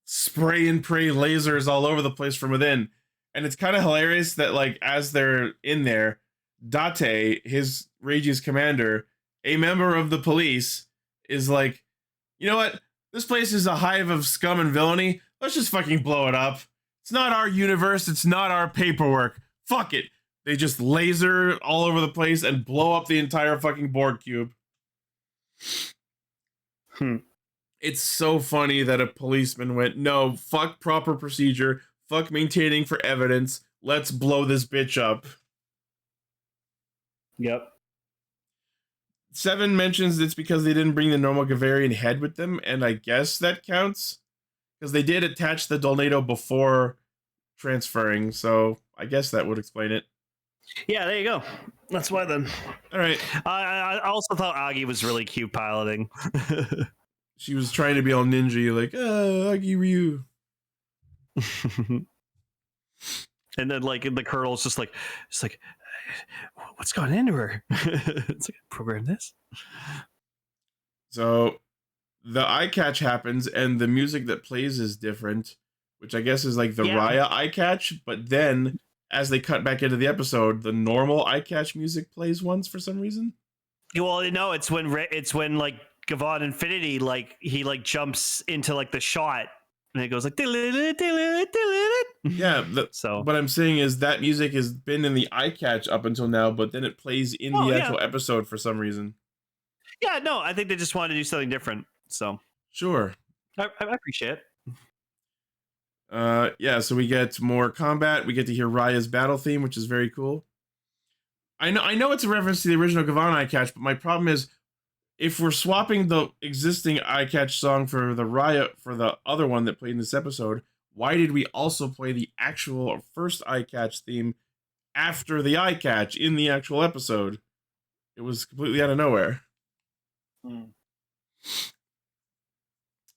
spray and pray lasers all over the place from within. And it's kind of hilarious that, like, as they're in there, Date, his Reiji's commander, a member of the police, is like, you know what? This place is a hive of scum and villainy. Let's just fucking blow it up. It's not our universe. It's not our paperwork. Fuck it. They just laser all over the place and blow up the entire fucking Borg cube. It's so funny that a policeman went, no, fuck proper procedure, fuck maintaining for evidence, let's blow this bitch up. Yep. 7 mentions it's because they didn't bring the normal Gavarian head with them, and I guess that counts, because they did attach the Dolnado before transferring, so I guess that would explain it. Yeah, there you go. That's why then. All right. I also thought Agi was really cute piloting. She was trying to be all ninja, like, Agi Ryu. And then, like, the colonel's just like, it's like, what's going into her? It's like, program this. So the eye catch happens, and the music that plays is different, which I guess is like the Yeah. Raiya eye catch, but then as they cut back into the episode, the normal eye catch music plays once for some reason. Well, no, it's when like Gavon Infinity, like he like jumps into like the shot and it goes like Yeah, so what I'm saying is that music has been in the eye catch up until now, but then it plays in the actual episode for some reason. Yeah, no, I think they just wanted to do something different. So Sure. I appreciate it. Yeah, so we get more combat. We get to hear Raya's battle theme, which is very cool. I know it's a reference to the original Gavan eye catch, but my problem is if we're swapping the existing eye catch song for the Raiya for the other one that played in this episode, why did we also play the actual first eye catch theme after the eye catch in the actual episode? It was completely out of nowhere.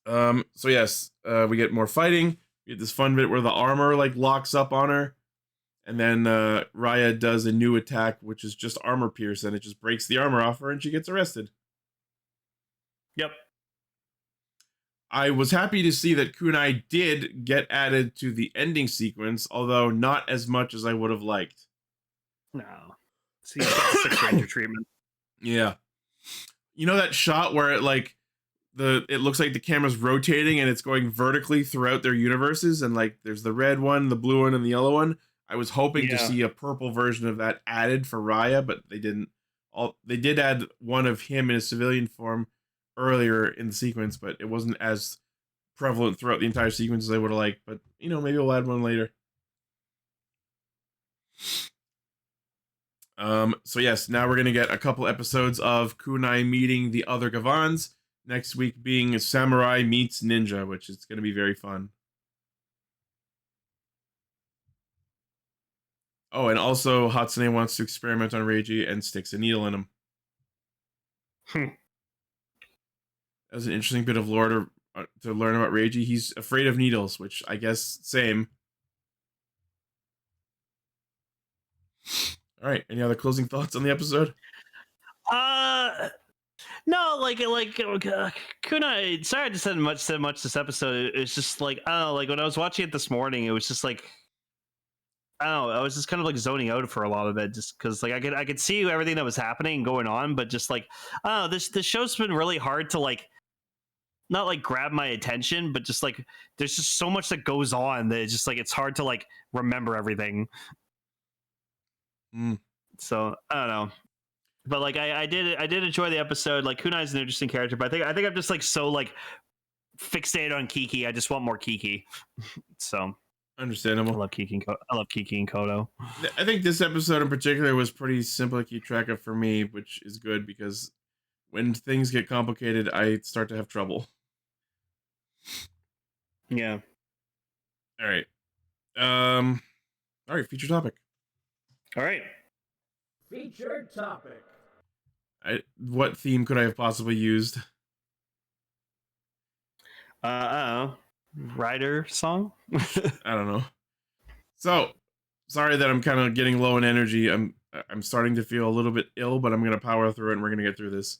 So yes, we get more fighting. We get this fun bit where the armor like locks up on her, and then Raiya does a new attack, which is just armor pierce, and it just breaks the armor off her, and she gets arrested. Yep. I was happy to see that kunai did get added to the ending sequence, although not as much as I would have liked. No. See, Six Ranger treatment. Yeah. You know that shot where it like it looks like the camera's rotating and it's going vertically throughout their universes, and like there's the red one, the blue one, and the yellow one. I was hoping to see a purple version of that added for Raiya, but they didn't. They did add one of him in a civilian form earlier in the sequence, but it wasn't as prevalent throughout the entire sequence as I would have liked. But you know, maybe we'll add one later. So yes, now we're gonna get a couple episodes of kunai meeting the other Gavans. Next week being Samurai meets Ninja, which is gonna be very fun. Oh, and also Hatsune wants to experiment on Reiji and sticks a needle in him. That was an interesting bit of lore to learn about Reiji. He's afraid of needles, which I guess same. All right. Any other closing thoughts on the episode? No, like Kunai. Sorry, I just said much this episode. It's just like I don't know. Like when I was watching it this morning, it was just like I don't know. I was just kind of like zoning out for a lot of it, just because like I could see everything that was happening and going on, but just like I don't know. This show's been really hard to like not like grab my attention, but just like there's just so much that goes on that it's just like it's hard to like remember everything. So I don't know. But like I did enjoy the episode. Like Kunai's an interesting character, but I think I'm just like so like fixated on Kiki. I just want more Kiki. So understandable. I love Kiki and Kodo. I think this episode in particular was pretty simple to keep track of for me, which is good because when things get complicated, I start to have trouble. Yeah. All right. All right. Feature topic. All right. Featured topic. What theme could I have possibly used? I don't know. Rider song? I don't know. So, sorry that I'm kind of getting low in energy. I'm starting to feel a little bit ill, but I'm going to power through it and we're going to get through this.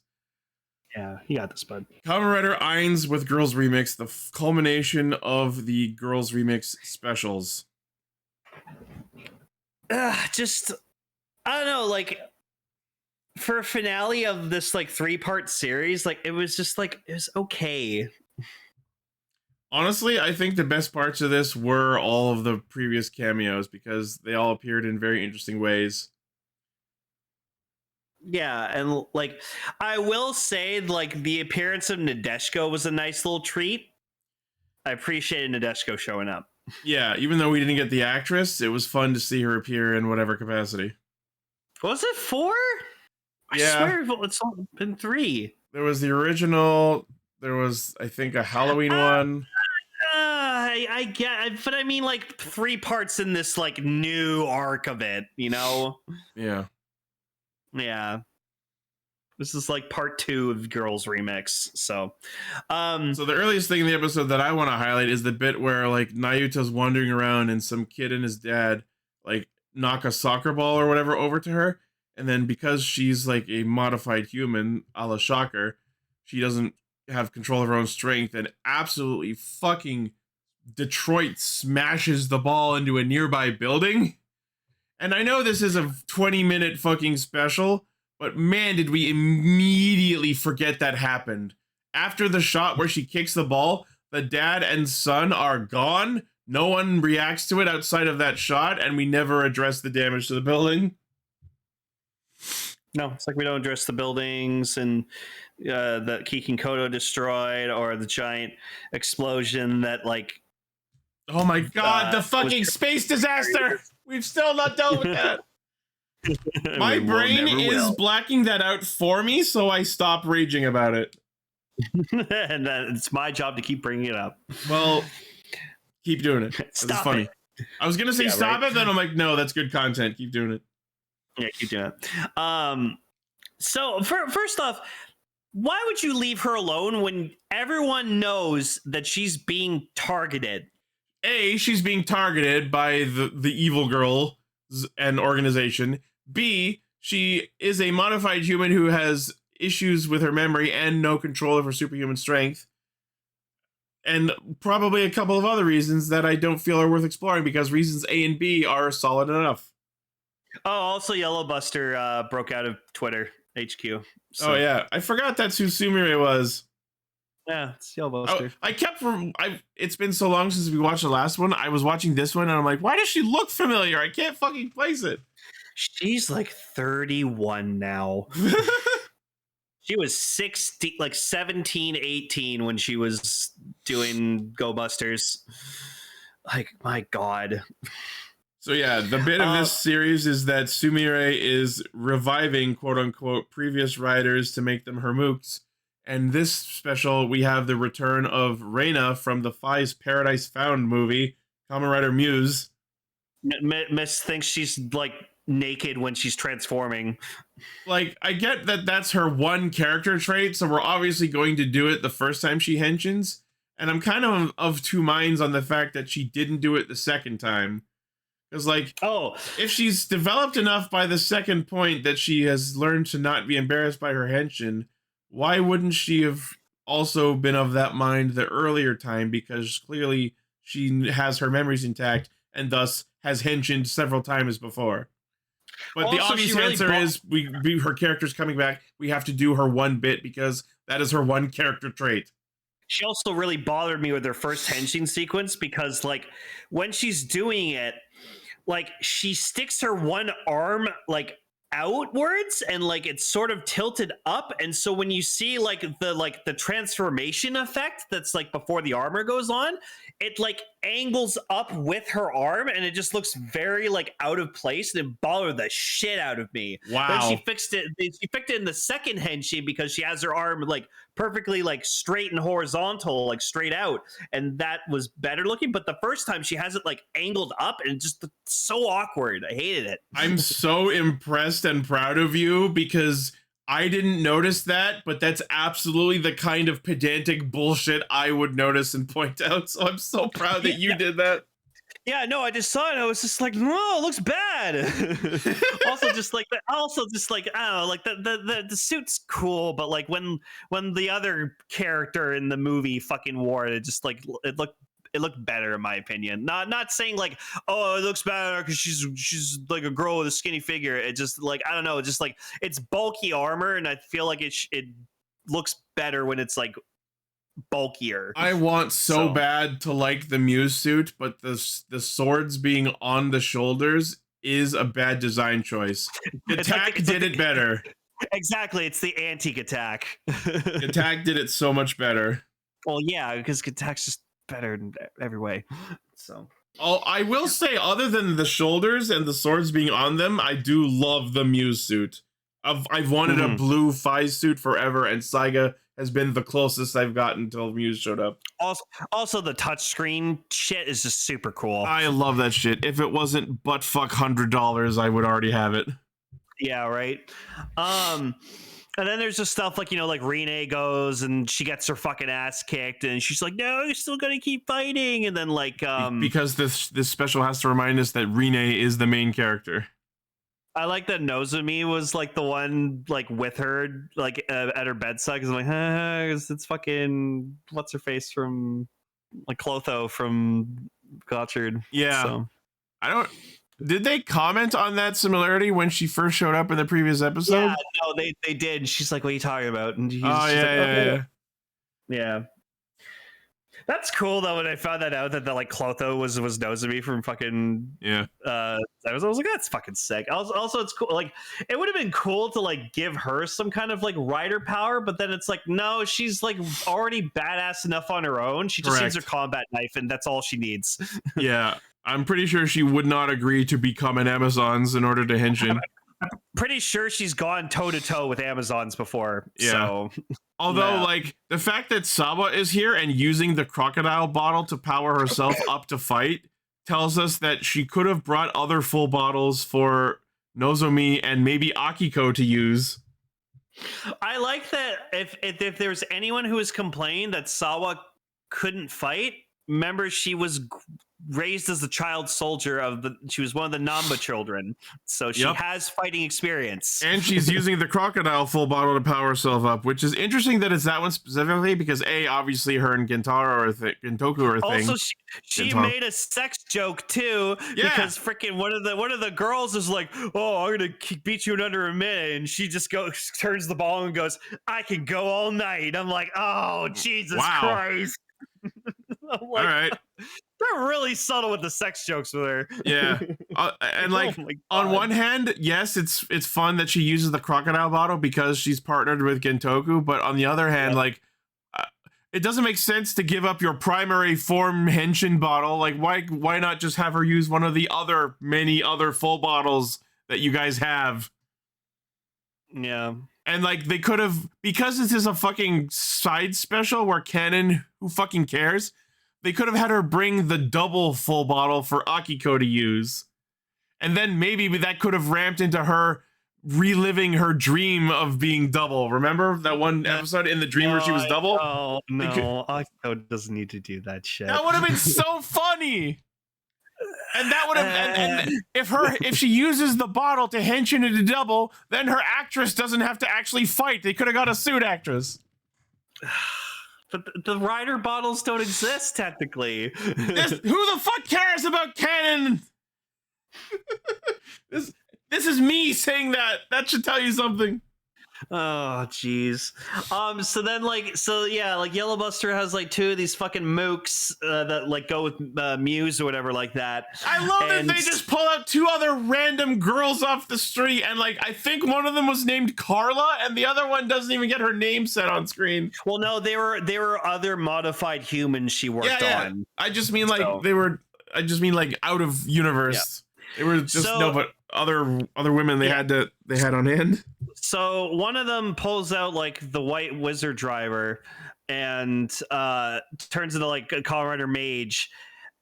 Yeah, you got this, bud. Kamen Rider Eins with Girls Remix, the culmination of the Girls Remix specials. Just, I don't know, like, for a finale of this, like, 3-part series, like, it was just, like, it was okay. Honestly, I think the best parts of this were all of the previous cameos because they all appeared in very interesting ways. Yeah, and like I will say, like the appearance of Nadeshiko was a nice little treat. I appreciated Nadeshiko showing up. Yeah, even though we didn't get the actress, it was fun to see her appear in whatever capacity. Was it 4? I swear it's been 3. There was the original. There was, I think, a Halloween one. I get, but I mean, like 3 parts in this like new arc of it, you know? Yeah. Yeah. This is like part 2 of Girls Remix. So the earliest thing in the episode that I want to highlight is the bit where like Nayuta's wandering around and some kid and his dad like knock a soccer ball or whatever over to her, and then because she's like a modified human, a la Shocker, she doesn't have control of her own strength and absolutely fucking Detroit smashes the ball into a nearby building. And I know this is a 20-minute fucking special, but man, did we immediately forget that happened. After the shot where she kicks the ball, the dad and son are gone. No one reacts to it outside of that shot, and we never address the damage to the building. No, it's like we don't address the buildings and that Kikin Kodo destroyed, or the giant explosion that, like, oh my god, the fucking space disaster! We've still not dealt with that. My brain is blacking that out for me, so I stop raging about it. And it's my job to keep bringing it up. Well, keep doing it. It's funny. It. I was gonna say stop it, then I'm like, no, that's good content. Keep doing it. Yeah, keep doing it. So first off, why would you leave her alone when everyone knows that she's being targeted? A, she's being targeted by the evil girl and organization. B, she is a modified human who has issues with her memory and no control of her superhuman strength. And probably a couple of other reasons that I don't feel are worth exploring, because reasons A and B are solid enough. Oh, also Yellow Buster broke out of Twitter HQ. So. Oh yeah, I forgot that's who Sumire was. Yeah, it's Yellow Buster. It's been so long since we watched the last one. I was watching this one and I'm like, why does she look familiar? I can't fucking place it. She's like 31 now. She was 17, 18 when she was doing Go Busters. Like, my God. So yeah, the bit of this series is that Sumire is reviving, quote unquote, previous riders to make them her mooks. And this special, we have the return of Reina from the Fi's Paradise Found movie, Kamen Rider Muse. Miss thinks she's like naked when she's transforming. Like, I get that that's her one character trait, so we're obviously going to do it the first time she henshins. And I'm kind of two minds on the fact that she didn't do it the second time. Because, like, if she's developed enough by the second point that she has learned to not be embarrassed by her henshin, why wouldn't she have also been of that mind the earlier time? Because clearly she has her memories intact and thus has henshined several times before. But also, the obvious answer is her character's coming back. We have to do her one bit because that is her one character trait. She also really bothered me with her first henshin sequence because, like, when she's doing it, like, she sticks her one arm, like, outwards and, like, it's sort of tilted up, and so when you see the transformation effect that's like before the armor goes on, it like angles up with her arm and it just looks very like out of place, and it bothered the shit out of me. Wow. Then she fixed it in the second henshin because she has her arm like perfectly like straight and horizontal, like straight out, and that was better looking. But the first time she has it like angled up and just so awkward. I hated it. I'm so impressed and proud of you because I didn't notice that, but that's absolutely the kind of pedantic bullshit I would notice and point out. So I'm so proud that you did that. Yeah, no, I just saw it. I was just like, no, it looks bad. also, just like, I don't know, like the suit's cool, but like when the other character in the movie fucking wore it, it just like it looked better in my opinion. Not saying like, oh, it looks better because she's like a girl with a skinny figure. It just like, I don't know, just like it's bulky armor, and I feel like it looks better when it's like bulkier. I want so bad to like the Muse suit, but the swords being on the shoulders is a bad design choice. Attack did it better. Exactly, it's the antique attack. Attack did it so much better. Well, yeah, because Attack's just better in every way. So I will say, other than the shoulders and the swords being on them, I do love the Muse suit. I've wanted a blue Fi suit forever, and Saiga has been the closest I've gotten until Muse showed up. Also, the touchscreen shit is just super cool. I love that shit. If it wasn't buttfuck $100, I would already have it. Yeah, right. And then there's just stuff like, you know, like Rene goes and she gets her fucking ass kicked, and she's like, "No, you're still gonna keep fighting." And then like, because this special has to remind us that Rene is the main character. I like that Nozomi was like the one like with her like at her bedside, because I'm like, it's fucking what's her face from Clotho from Gotchard. Yeah. So. Did they comment on that similarity when she first showed up in the previous episode? Yeah, no, they did. She's like, "What are you talking about?" And she's yeah. That's cool though. When I found that out that Clotho was Nozomi from fucking I was like, that's fucking sick. Also, it's cool. Like, it would have been cool to give her some kind of rider power, but then it's like, no, she's already badass enough on her own. She just needs her combat knife, and that's all she needs. Yeah, I'm pretty sure she would not agree to become an Amazons in order to henshin. I'm pretty sure she's gone toe to toe with Amazons before. Yeah. So. Although, the fact that Sawa is here and using the crocodile bottle to power herself up to fight tells us that she could have brought other full bottles for Nozomi and maybe Akiko to use. I like that if there's anyone who has complained that Sawa couldn't fight, remember she was raised as the child soldier she was one of the Namba children, so she has fighting experience, and she's using the crocodile full bottle to power herself up, which is interesting that it's that one specifically because obviously her and Gintoku are a thing. Also, she made a sex joke too, because freaking one of the girls is like, "Oh, I'm gonna beat you in under a minute," and she just turns the ball and goes, "I can go all night." I'm like, "Oh, Jesus Christ!" All right. They're really subtle with the sex jokes with her. Yeah, and on one hand, yes, it's fun that she uses the crocodile bottle because she's partnered with Gintoku, but on the other hand, it doesn't make sense to give up your primary form henshin bottle. Why not just have her use one of the many other full bottles that you guys have? Yeah. And they could have, because this is a fucking side special where canon, who fucking cares? They could have had her bring the double full bottle for Akiko to use. And then maybe that could have ramped into her reliving her dream of being double. Remember that one episode in the dream where she was double? Oh, no. Akiko doesn't need to do that shit. That would have been so funny. And that would have, and if she uses the bottle to henshin into double, then her actress doesn't have to actually fight. They could have got a suit actress. But the rider bottles don't exist technically. Who the fuck cares about canon? This is me saying that. That should tell you something. Oh jeez. So then Yellow Buster has two of these fucking mooks that go with Muse or whatever like that. I love that they just pull out two other random girls off the street and I think one of them was named Carla and the other one doesn't even get her name set on screen. Well, no, they were other modified humans she worked on. I just mean out of universe. Yeah. They were just but other women they had on hand. So one of them pulls out the white wizard driver and turns into a Kamen Rider mage.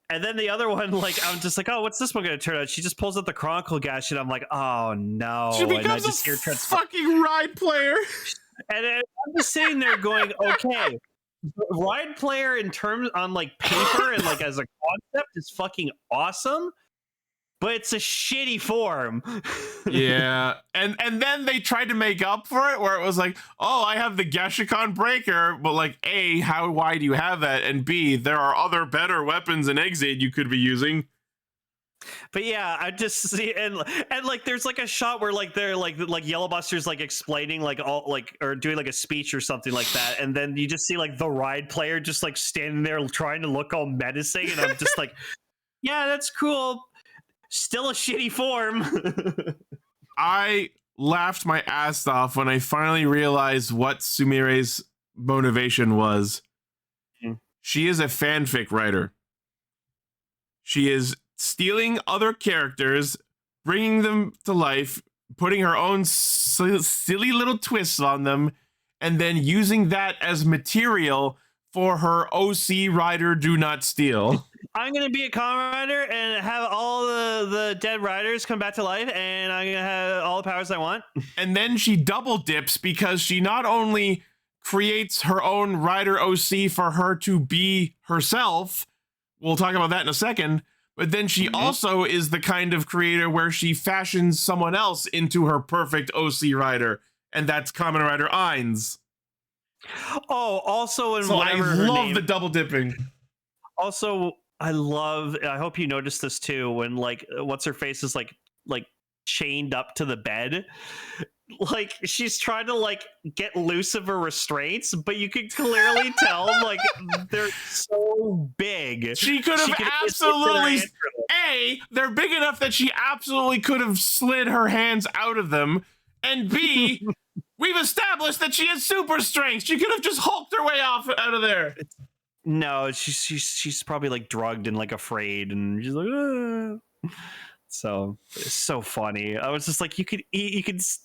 And then the other one, I'm just oh, what's this one going to turn out? She just pulls out the Chronicle Gash and I'm like, oh no. She becomes a fucking ride player. And I'm just sitting there going, okay, ride player in terms on paper and as a concept is fucking awesome. But it's a shitty form. Yeah. And then they tried to make up for it where it was oh, I have the Gashikon Breaker, but A, why do you have that? And B, there are other better weapons in Exade you could be using. But yeah, I just see and there's a shot where they're Yellow Buster's explaining all or doing a speech or something like that, and then you just see the ride player just standing there trying to look all menacing, and I'm just yeah, that's cool. Still a shitty form. I laughed my ass off when I finally realized what Sumire's motivation was. She is a fanfic writer. She is stealing other characters, bringing them to life, putting her own silly little twists on them, and then using that as material for her OC Rider Do Not Steal. I'm going to be a Kamen Rider and have all the dead riders come back to life, and I'm going to have all the powers I want. And then she double dips because she not only creates her own Rider OC for her to be herself, we'll talk about that in a second, but then she also is the kind of creator where she fashions someone else into her perfect OC Rider, and that's Kamen Rider Eins. Oh, also in so whatever I her love name. the double dipping. Also, I hope you noticed this too, when like what's her face is like chained up to the bed. Like she's trying to like get loose of her restraints, but you can clearly tell like they're so big. She could have absolutely they're big enough that she absolutely could have slid her hands out of them, and B, we've established that she has super strength. She could have just hulked her way out of there. No, she's probably like drugged and like afraid, and she's like, ah. So it's so funny. I was just like, you could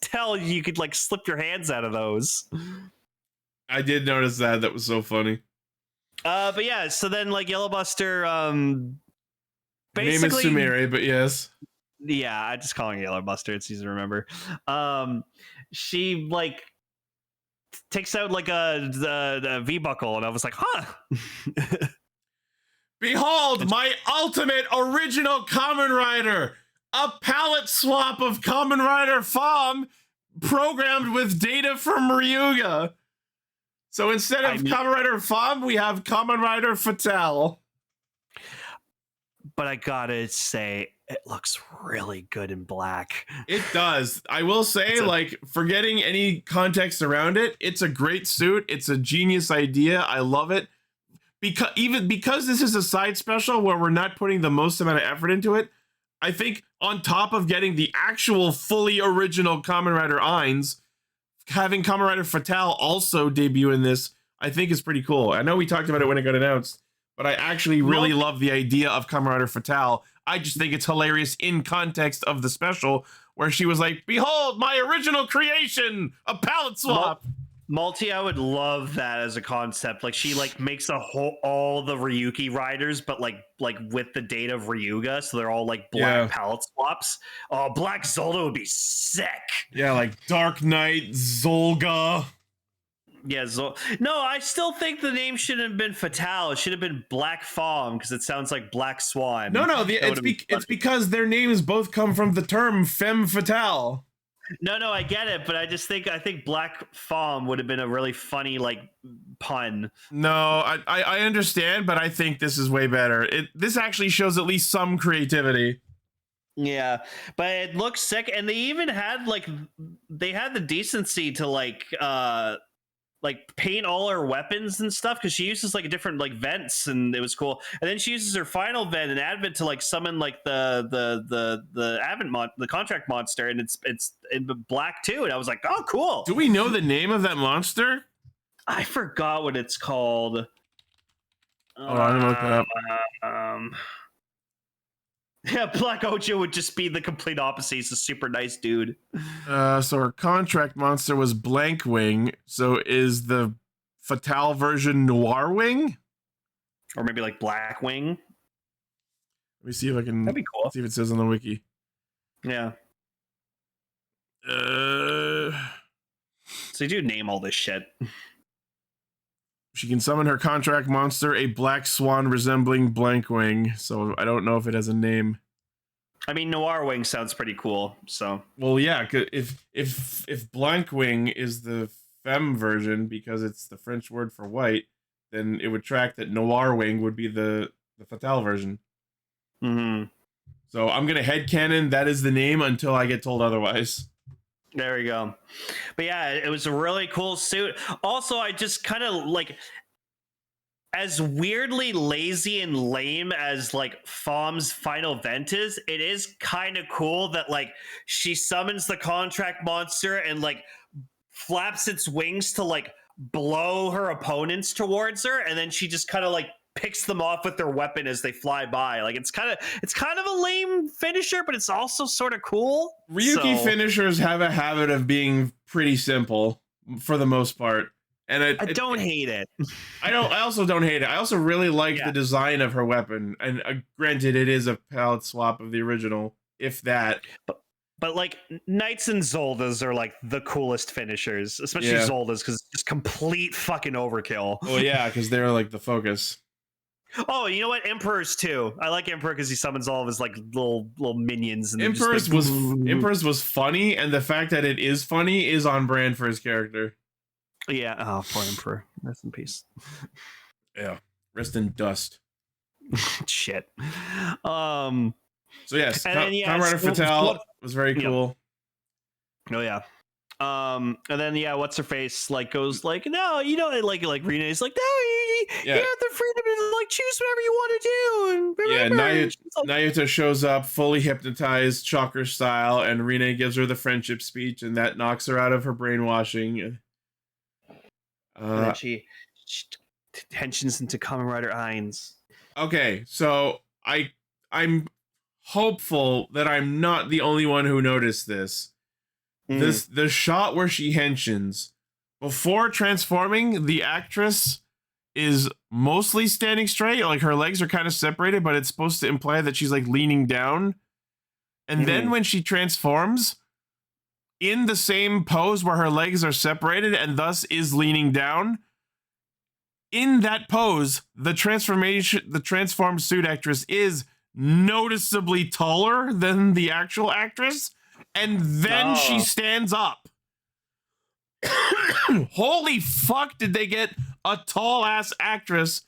tell you could like slip your hands out of those. I did notice that. That was so funny. But yeah, so then like Yellow Buster, Name basically, is Sumire, but yes. Yeah, I just calling it Yellow Buster. It's easy to remember. She like takes out like the V buckle, and I was like, huh. Behold, my ultimate original Kamen Rider! A palette swap of Kamen Rider FOM programmed with data from Ryuga. So instead of Kamen Rider FOM, we have Kamen Rider Fatale. But I gotta say, it looks really good in black. It does. I will say, like, forgetting any context around it, it's a great suit. It's a genius idea. I love it. Because this is a side special where we're not putting the most amount of effort into it, I think on top of getting the actual fully original Kamen Rider Eins, having Kamen Rider Fatale also debut in this, I think is pretty cool. I know we talked about it when it got announced, but I actually really love the idea of Kamen Rider Fatale. I just think it's hilarious in context of the special where she was like, behold, my original creation, a palette swap. Multi, I would love that as a concept. Like she like makes all the Ryuki riders, but like with the data of Ryuga, so they're all like black palette swaps. Oh, Black Zolda would be sick. Yeah, like Dark Knight, Zolga. Yeah, no, I still think the name shouldn't have been Fatale. It should have been Black Fawn because it sounds like Black Swan. No, it's because their names both come from the term femme fatale. No, I get it, but I think Black Fawn would have been a really funny like pun. No, I understand, but I think this is way better. This actually shows at least some creativity. Yeah, but it looks sick, and they even had they had the decency to like paint all her weapons and stuff, because she uses like different like vents, and it was cool. And then she uses her final vent and advent to like summon like the advent the contract monster, and it's in black too. And I was like, oh, cool. Do we know the name of that monster? I forgot what it's called. Oh, I'm gonna look that up. Yeah, Black Ocho would just be the complete opposite. He's a super nice dude. So her contract monster was Blank Wing. So is the Fatale version Noir Wing? Or maybe like Black Wing? Let me see if I can. That'd be cool. See if it says on the wiki. Yeah. So you do name all this shit. She can summon her contract monster, a black swan resembling Blank Wing. So I don't know if it has a name. I mean, Noir Wing sounds pretty cool. So well, yeah. If Blank Wing is the femme version because it's the French word for white, then it would track that Noir Wing would be the Fatale version. Mm-hmm. So I'm gonna headcanon that is the name until I get told otherwise. There we go. But yeah, it was a really cool suit. Also, I just kind of like, as weirdly lazy and lame as like Fom's final vent is, it is kind of cool that like she summons the contract monster and like flaps its wings to like blow her opponents towards her, and then she just kind of like picks them off with their weapon as they fly by. Like it's kind of a lame finisher, but it's also sort of cool. Ryuki finishers have a habit of being pretty simple for the most part, and I don't hate it. I also don't hate it. I also really like the design of her weapon, and granted, it is a palette swap of the original, if that. But like Knights and Zoldas are like the coolest finishers, especially Zoldas, because it's just complete fucking overkill. Oh yeah, because they're like the focus. Oh, you know what? Emperor's too. I like Emperor because he summons all of his like little minions. And Emperor's was funny, and the fact that it is funny is on brand for his character. Yeah. Oh, poor Emperor. Rest in peace. Yeah. Rest in dust. Shit. So yes, And then, yeah, Kamen Rider so Fatale what- was very Yeah. cool. Oh yeah. And then yeah, what's her face like goes like, no, you know, like Renee's like, no, you Yeah. have the freedom to like choose whatever you want to do. And Yeah, remember, and she's like, Nayuta shows up fully hypnotized, Shocker style, and Rene gives her the friendship speech, and that knocks her out of her brainwashing. and then she tensions into Kamen Rider Eins. Okay, so I'm hopeful that I'm not the only one who noticed this. The shot where she henshins before transforming, the actress is mostly standing straight, like her legs are kind of separated, but it's supposed to imply that she's like leaning down. And then when she transforms, in the same pose where her legs are separated and thus is leaning down, in that pose, the transformed suit actress is noticeably taller than the actual actress, and then she stands up. Holy fuck, did they get a tall ass actress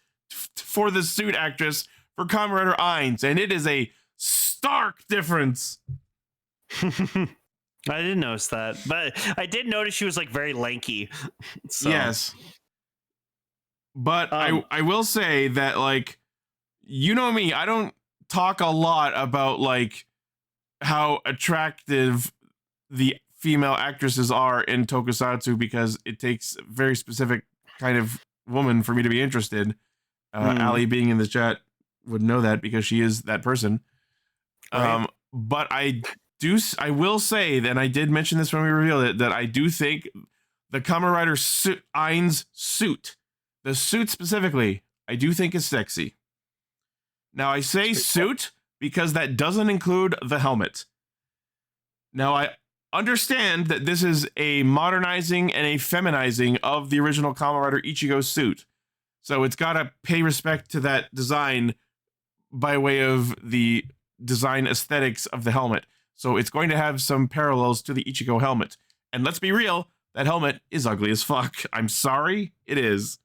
for the suit actress for Kamen Rider Eins, and it is a stark difference. I didn't notice that, but I did notice she was like very lanky. So. Yes. But I will say that, like, you know me, I don't talk a lot about like how attractive the female actresses are in tokusatsu because it takes a very specific kind of woman for me to be interested. Ali being in the chat would know that because she is that person. Right. But I will say that, and I did mention this when we revealed it, that I do think the Kamen Rider Eins suit, the suit specifically, I do think is sexy. Now I say suit because that doesn't include the helmet. Now I understand that this is a modernizing and a feminizing of the original Kamen Rider Ichigo suit. So it's got to pay respect to that design by way of the design aesthetics of the helmet. So it's going to have some parallels to the Ichigo helmet. And let's be real, that helmet is ugly as fuck. I'm sorry, it is.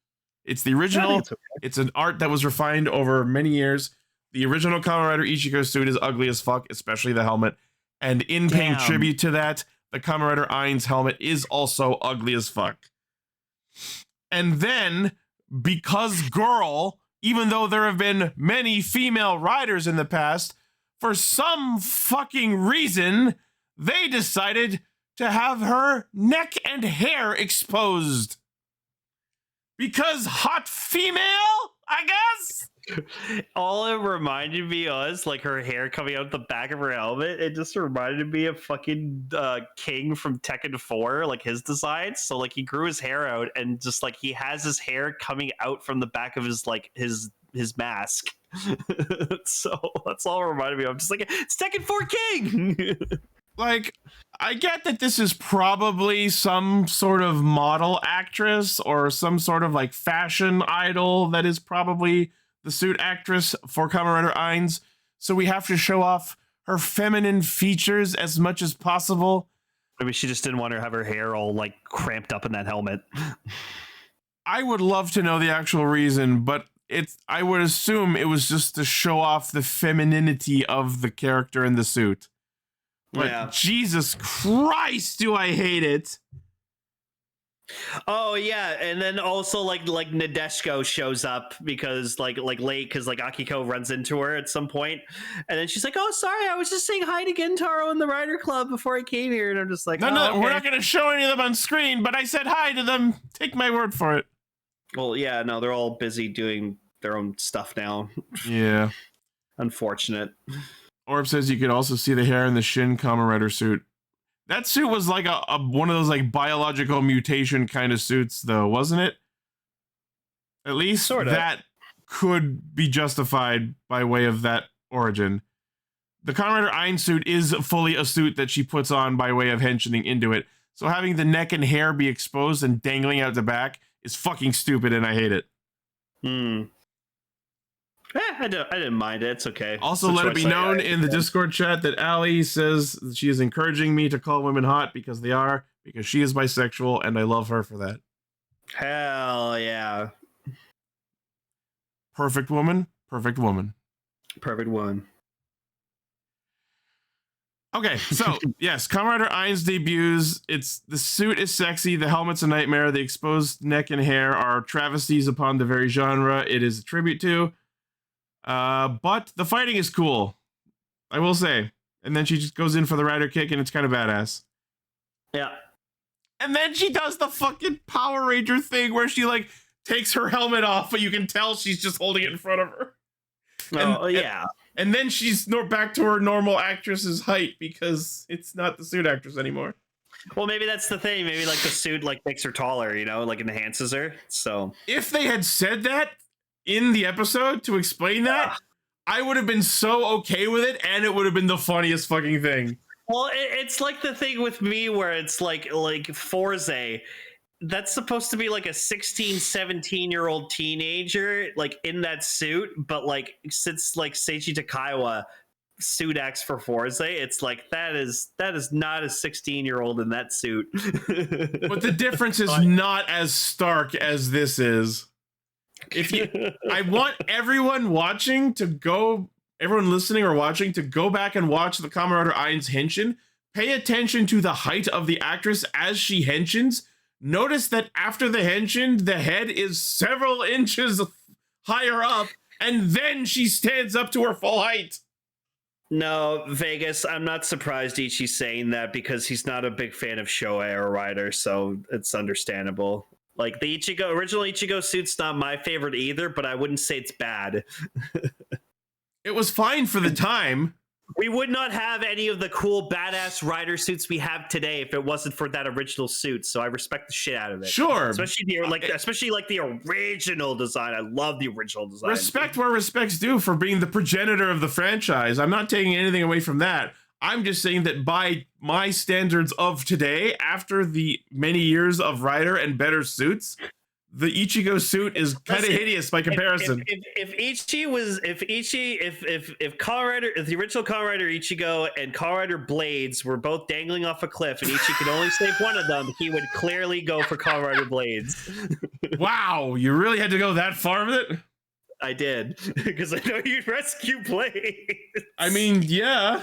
It's the original. It's an art that was refined over many years. The original Kamen Rider Ichigo suit is ugly as fuck, especially the helmet. And in paying tribute to that, the Kamen Rider Eins helmet is also ugly as fuck. And then, because girl, even though there have been many female riders in the past, for some fucking reason, they decided to have her neck and hair exposed. Because hot female, I guess? All it reminded me was like her hair coming out the back of her helmet. It just reminded me of fucking King from Tekken 4, like his designs. So like he grew his hair out and just like he has his hair coming out from the back of his like his mask. So that's all it reminded me of. I'm just like, it's Tekken 4 King. Like, I get that this is probably some sort of model actress or some sort of like fashion idol that is probably the suit actress for Kamen Rider Eins. So we have to show off her feminine features as much as possible. Maybe she just didn't want to have her hair all like cramped up in that helmet. I would love to know the actual reason, but I would assume it was just to show off the femininity of the character in the suit. But yeah. Jesus Christ, do I hate it. Oh yeah, and then also like Nadeshiko shows up because like late because like Akiko runs into her at some point, and then she's like, "Oh, sorry, I was just saying hi to Gentaro in the Rider Club before I came here," and I'm just like, "No, okay. We're not going to show any of them on screen, but I said hi to them. Take my word for it." Well, yeah, no, they're all busy doing their own stuff now. Yeah, unfortunate. Orb says you could also see the hair in the Shin Kamen Rider suit. That suit was like a one of those like biological mutation kind of suits, though, wasn't it? At least sort of. That could be justified by way of that origin. The Kamen Rider Eins suit is fully a suit that she puts on by way of henching into it. So having the neck and hair be exposed and dangling out the back is fucking stupid, and I hate it. I didn't mind it. It's okay. Also, let it be known in the Discord chat that Ali says she is encouraging me to call women hot because they are, because she is bisexual, and I love her for that. Hell yeah. Perfect woman. Perfect woman. Perfect one. Okay, so yes, Kamen Rider Eins debuts. The suit is sexy, the helmet's a nightmare, the exposed neck and hair are travesties upon the very genre it is a tribute to. But the fighting is cool, I will say. And then she just goes in for the rider kick, and it's kind of badass. Yeah. And then she does the fucking Power Ranger thing where she like takes her helmet off, but you can tell she's just holding it in front of her. Yeah. And then she's back to her normal actress's height because it's not the suit actress anymore. Well, maybe that's the thing. Maybe like the suit like makes her taller, you know, like enhances her. So if they had said that in the episode to explain that, I would have been so okay with it, and it would have been the funniest fucking thing. Well, it's like the thing with me where it's like Forza. That's supposed to be like a 16, 17-year-old teenager, like in that suit, but like since like Seiji Takaiwa suit acts for Forza, it's like that is not a 16-year-old in that suit. But the difference is not as stark as this is. I want everyone listening or watching to go back and watch the Kamen Rider Eins henshin. Pay attention to the height of the actress as she henshins. Notice that after the henshin, the head is several inches higher up, and then she stands up to her full height. No, Vegas, I'm not surprised Ichi's saying that because he's not a big fan of Showa Arrow Rider, so it's understandable. Like the original Ichigo suit's not my favorite either, but I wouldn't say it's bad. It was fine for the time. We would not have any of the cool badass rider suits we have today if it wasn't for that original suit. So I respect the shit out of it. Sure, especially the original design. I love the original design. Respect where respect's due for being the progenitor of the franchise. I'm not taking anything away from that. I'm just saying that by my standards of today, after the many years of rider and better suits, the Ichigo suit is kind of hideous by comparison. If the original Kamen Rider Ichigo and Kamen Rider Blades were both dangling off a cliff and Ichi could only save one of them, he would clearly go for Kamen Rider Blades. Wow, you really had to go that far with it? I did, because I know you'd rescue Blades. I mean, yeah.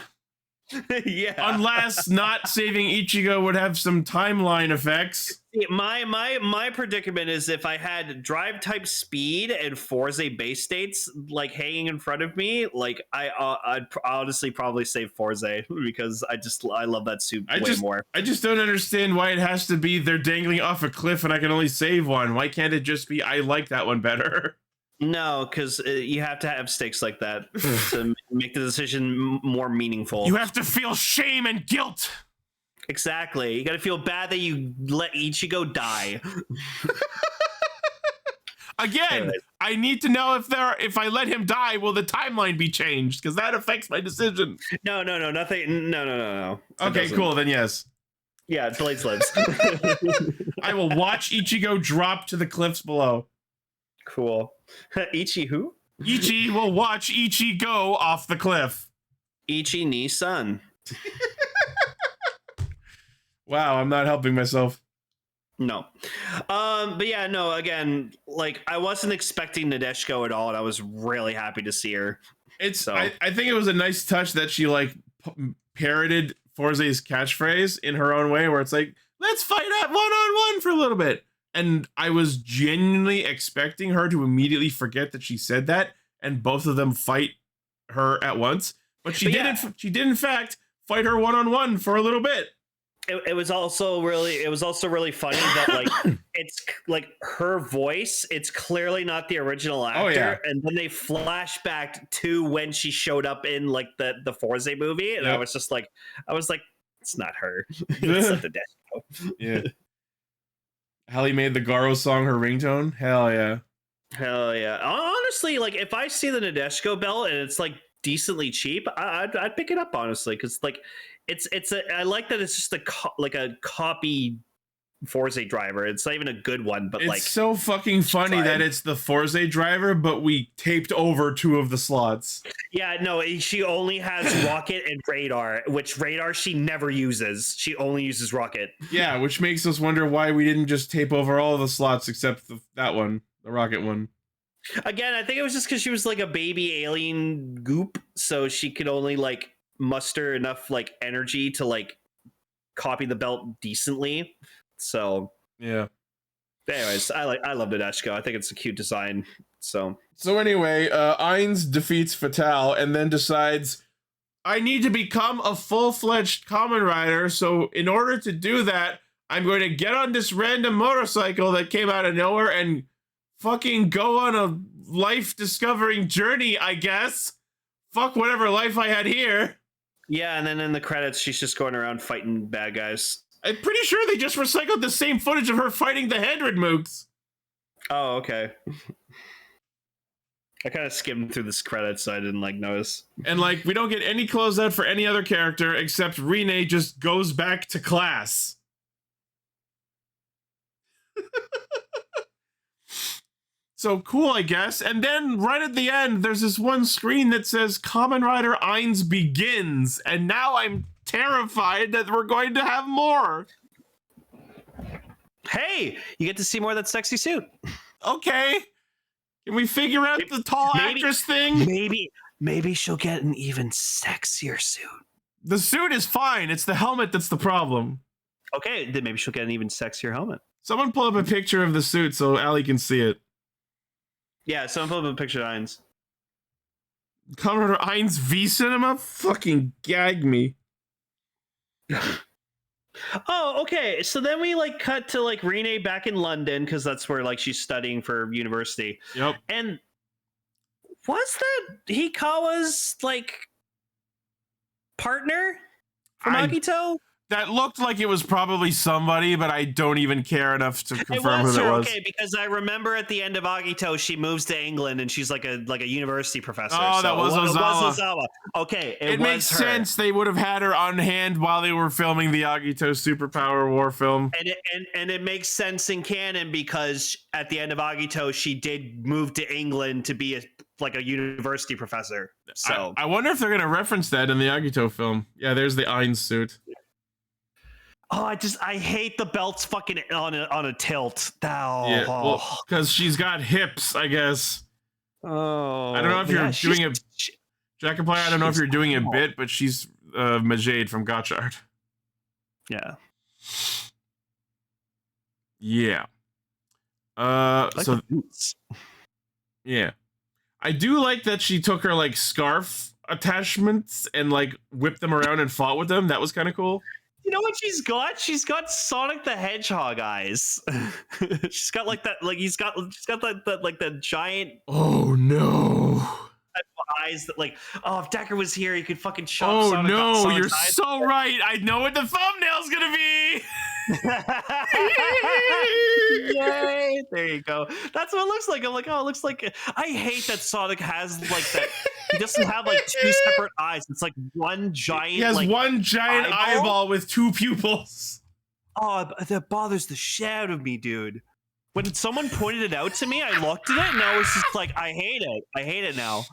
Yeah. Unless not saving Ichigo would have some timeline effects. My predicament is if I had drive type speed and Forza base states like hanging in front of me, like I'd honestly probably save Forza because I love that suit more. I just don't understand why it has to be they're dangling off a cliff and I can only save one. Why can't it just be I like that one better? No, because you have to have stakes like that to make the decision more meaningful. You have to feel shame and guilt. Exactly. You got to feel bad that you let Ichigo die. Again, I need to know if I let him die, will the timeline be changed? Because that affects my decision. No, nothing. No. Okay, cool. Then yes. Yeah, Blades lives. I will watch Ichigo drop to the cliffs below. Cool. Ichi who? Ichi will watch Ichi go off the cliff. Ichi ni son. Wow, I'm not helping myself. No. But yeah, no, again, like I wasn't expecting Nadeshiko at all, and I was really happy to see her. I think it was a nice touch that she like parroted Forze's catchphrase in her own way, where it's like, let's fight at one-on-one for a little bit. And I was genuinely expecting her to immediately forget that she said that, and both of them fight her at once. But she did. She did in fact fight her one-on-one for a little bit. It was also really funny that like it's like her voice. It's clearly not the original actor, and then they flash back to when she showed up in like the Forza movie, and I was like, it's not her. It's not the Nadeshiko. Yeah. Halle made the Garo song her ringtone. Hell yeah. Honestly, like if I see the Nadeshiko belt and it's like decently cheap, I'd pick it up honestly, because like I like that it's just a copy Forza driver. It's not even a good one, but it's so fucking funny that it's the Forza driver, but we taped over two of the slots. Yeah, no, she only has rocket and radar, which radar she never uses. She only uses rocket. Yeah, which makes us wonder why we didn't just tape over all of the slots except that one, the rocket one. Again, I think it was just because she was like a baby alien goop, so she could only like muster enough like energy to like copy the belt decently. So Yeah. anyways, I love Nadeshiko. I think it's a cute design. So anyway, Eins defeats Fatale and then decides, I need to become a full-fledged Kamen Rider, so in order to do that, I'm going to get on this random motorcycle that came out of nowhere and fucking go on a life-discovering journey, I guess. Fuck whatever life I had here. yeah, and then in the credits, she's just going around fighting bad guys. I'm pretty sure they just recycled the same footage of her fighting the Hendred Mooks. Oh, okay. I kind of skimmed through this credits, so I didn't like notice. And like, we don't get any closeout for any other character except Rene just goes back to class. So cool, I guess. And then right at the end, there's this one screen that says Kamen Rider Eins begins. And now I'm terrified that we're going to have more. Hey, you get to see more of that sexy suit. Okay. Can we figure out the tall actress thing? Maybe she'll get an even sexier suit. The suit is fine. It's the helmet that's the problem. Okay, then maybe she'll get an even sexier helmet. Someone pull up a picture of the suit so Allie can see it. Yeah, someone pull up a picture of Eins. Kamen Rider Eins V Cinema? Fucking gag me. Oh, okay. So then we like cut to like Rene back in London because that's where like she's studying for university. Yep. And was that Hikawa's like partner from Agito? That looked like it was probably somebody, but I don't even care enough to confirm who that was. Okay, because I remember at the end of Agito, she moves to England and she's like a university professor. Oh, so that was Ozawa. Okay, it makes sense. They would have had her on hand while they were filming the Agito Superpower War film. And it makes sense in canon because at the end of Agito, she did move to England to be like a university professor. So I wonder if they're going to reference that in the Agito film. Yeah, there's the Eins suit. Oh, I hate the belts fucking on a tilt. Oh. Yeah, well, because she's got hips, I guess. Oh, I don't know if you're doing a Jackaplay. I don't know if you're doing a bit, but she's Majade from Gotchard. Yeah. Yeah. Yeah, I do like that she took her like scarf attachments and like whipped them around and fought with them. That was kind of cool. You know what she's got? She's got Sonic the Hedgehog eyes. She's got like that, like she's got that like the giant. Oh no! Eyes that like, oh, if Decker was here, he could fucking chop. Oh no! You're so right. I know what the thumbnail's gonna be. Yay! There you go. That's what it looks like. I'm like, oh, it looks like. I hate that Sonic has like that. He doesn't have like two separate eyes. It's like one giant. He has like, one giant eyeball with two pupils. Oh, that bothers the shit out of me, dude. When someone pointed it out to me, I looked at it and I was just like, I hate it. I hate it now.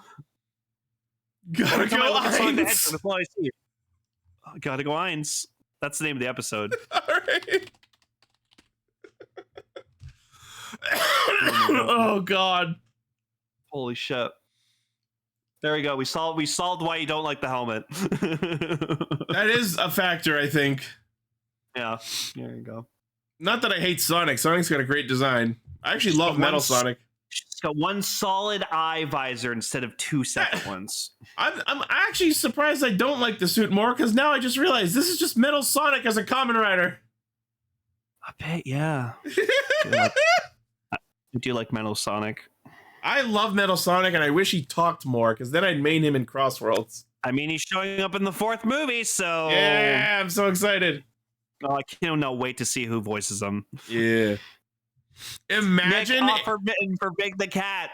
Gotta go Eins. That's all I see. Gotta go Eins. That's the name of the episode. All right. Oh god. Holy shit. There we go. We solved why you don't like the helmet. That is a factor, I think. Yeah. There you go. Not that I hate Sonic. Sonic's got a great design. I actually love Metal Sonic. She's got one solid eye visor instead of two separate ones. I'm actually surprised I don't like the suit more, because now I just realized this is just Metal Sonic as a Kamen Rider. I bet, yeah. I do like Metal Sonic. I love Metal Sonic, and I wish he talked more, because then I'd main him in Crossworlds. I mean, he's showing up in the fourth movie, so... Yeah, I'm so excited. Oh, I cannot wait to see who voices him. Yeah. Imagine Nick for Big the Cat.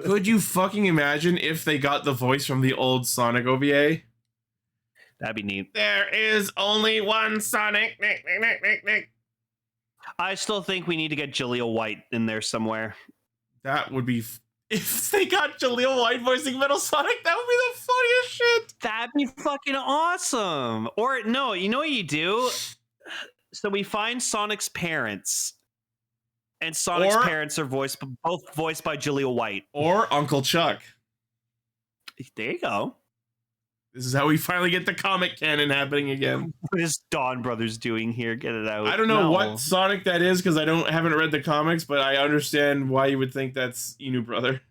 Could you fucking imagine if they got the voice from the old Sonic OVA? That'd be neat. There is only one Sonic. Nick. I still think we need to get Jaleel White in there somewhere. That would be if they got Jaleel White voicing Metal Sonic. That would be the funniest shit. That'd be fucking awesome. Or no, you know what you do? So we find Sonic's parents. And Sonic's Or- parents are both voiced by Jaleel White. Or Uncle Chuck. There you go. This is how we finally get the comic canon happening again. What is Dawn Brothers doing here? Get it out. I don't know No. what Sonic that is because haven't read the comics, but I understand why you would think that's Inu brother.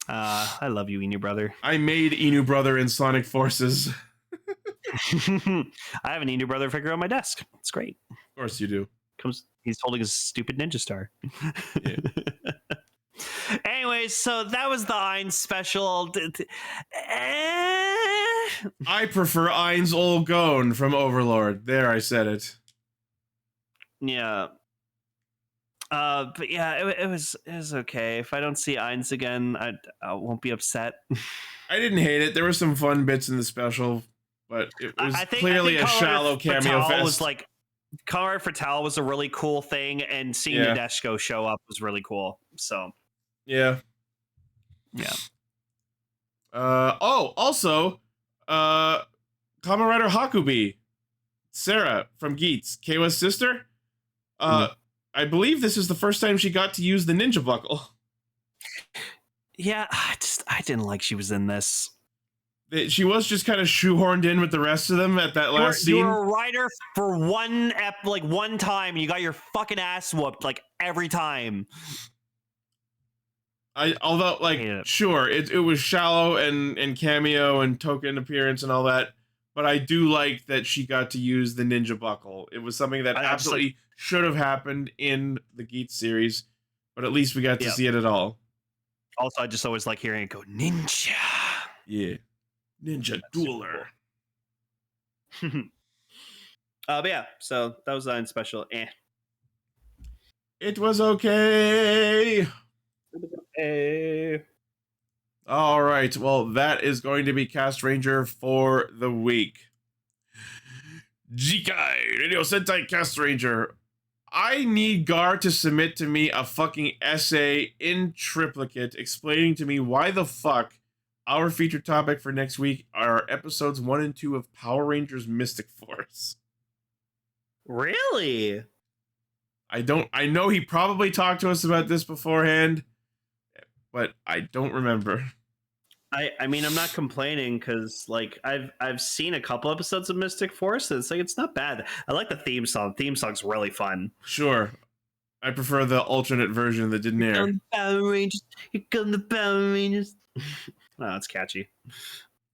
I love you, Inu brother. I made Inu brother in Sonic Forces. I have an Inu brother figure on my desk. It's great. Of course you do. He's holding his stupid ninja star. Yeah. Anyways, so that was the Eins special. I prefer Ein's Old Gone from Overlord. There, I said it. Yeah. But yeah, it was okay. If I don't see Eins again, I won't be upset. I didn't hate it. There were some fun bits in the special, but it was clearly a shallow cameo fest. Was like Kamen Rider Fatale was a really cool thing, and seeing Nadeshiko show up was really cool. So yeah. Also, Kamen Rider Hakubi, Sarah from Geats, Keiwa's sister. I believe this is the first time she got to use the ninja buckle. Yeah, I didn't like she was in this. She was just kind of shoehorned in with the rest of them at that last scene. You were a writer for one time, and you got your fucking ass whooped like every time. Although sure, it was shallow and cameo and token appearance and all that, but I do like that she got to use the ninja buckle. It was something that absolutely should have happened in the Geats series, but at least we got to see it at all. Also, I just always like hearing it go ninja. Yeah, ninja dueler. But yeah, so that was the special. It was okay. All right. Well, that is going to be Castranger for the week. Jikai Radio Sentai Castranger. I need Gar to submit to me a fucking essay in triplicate explaining to me why the fuck our feature topic for next week are episodes 1 and 2 of Power Rangers Mystic Force. Really? I know he probably talked to us about this beforehand, but I don't remember. I mean, I'm not complaining because like I've seen a couple episodes of Mystic Force, and it's not bad. I like the theme song. Theme song's really fun. Sure. I prefer the alternate version that didn't air. Here come the Power Rangers. Here come the Power Rangers. Oh, it's catchy.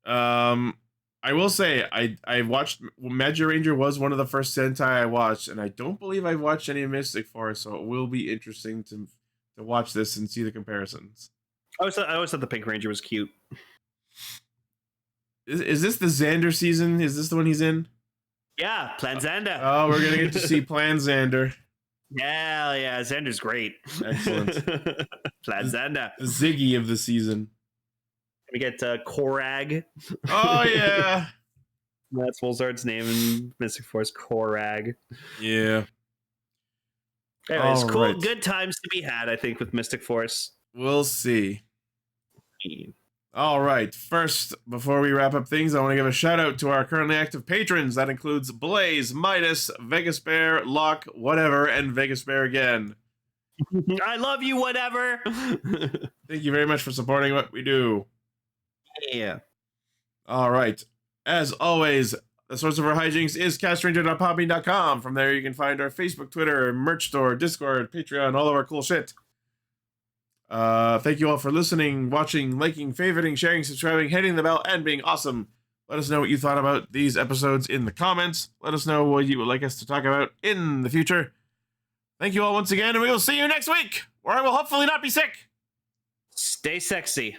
I will say I watched Magi Ranger was one of the first Sentai I watched, and I don't believe I've watched any of Mystic Force, so it will be interesting to watch this and see the comparisons. I always thought the Pink Ranger was cute. Is this the Xander season? Is this the one he's in? Yeah, Plan Xander. Oh, we're gonna get to see Plan Xander. Yeah, Xander's great. Excellent. Plan Xander. The Ziggy of the season. We get Korag. Oh yeah. That's Wolzard's name in Mystic Force, Korag. Yeah. Anyways, All cool, right. Good times to be had, I think, with Mystic Force. We'll see. All right. First, before we wrap up things, I want to give a shout out to our currently active patrons. That includes Blaze, Midas, Vegas Bear, Locke, whatever, and Vegas Bear again. I love you, whatever. Thank you very much for supporting what we do. Yeah. All right. As always, the source of our hijinks is castranger.podbean.com. From there, you can find our Facebook, Twitter, merch store, Discord, Patreon, all of our cool shit. Thank you all for listening, watching, liking, favoriting, sharing, subscribing, hitting the bell, and being awesome. Let us know what you thought about these episodes in the comments. Let us know what you would like us to talk about in the future. Thank you all once again, and we will see you next week, where I will hopefully not be sick. Stay sexy.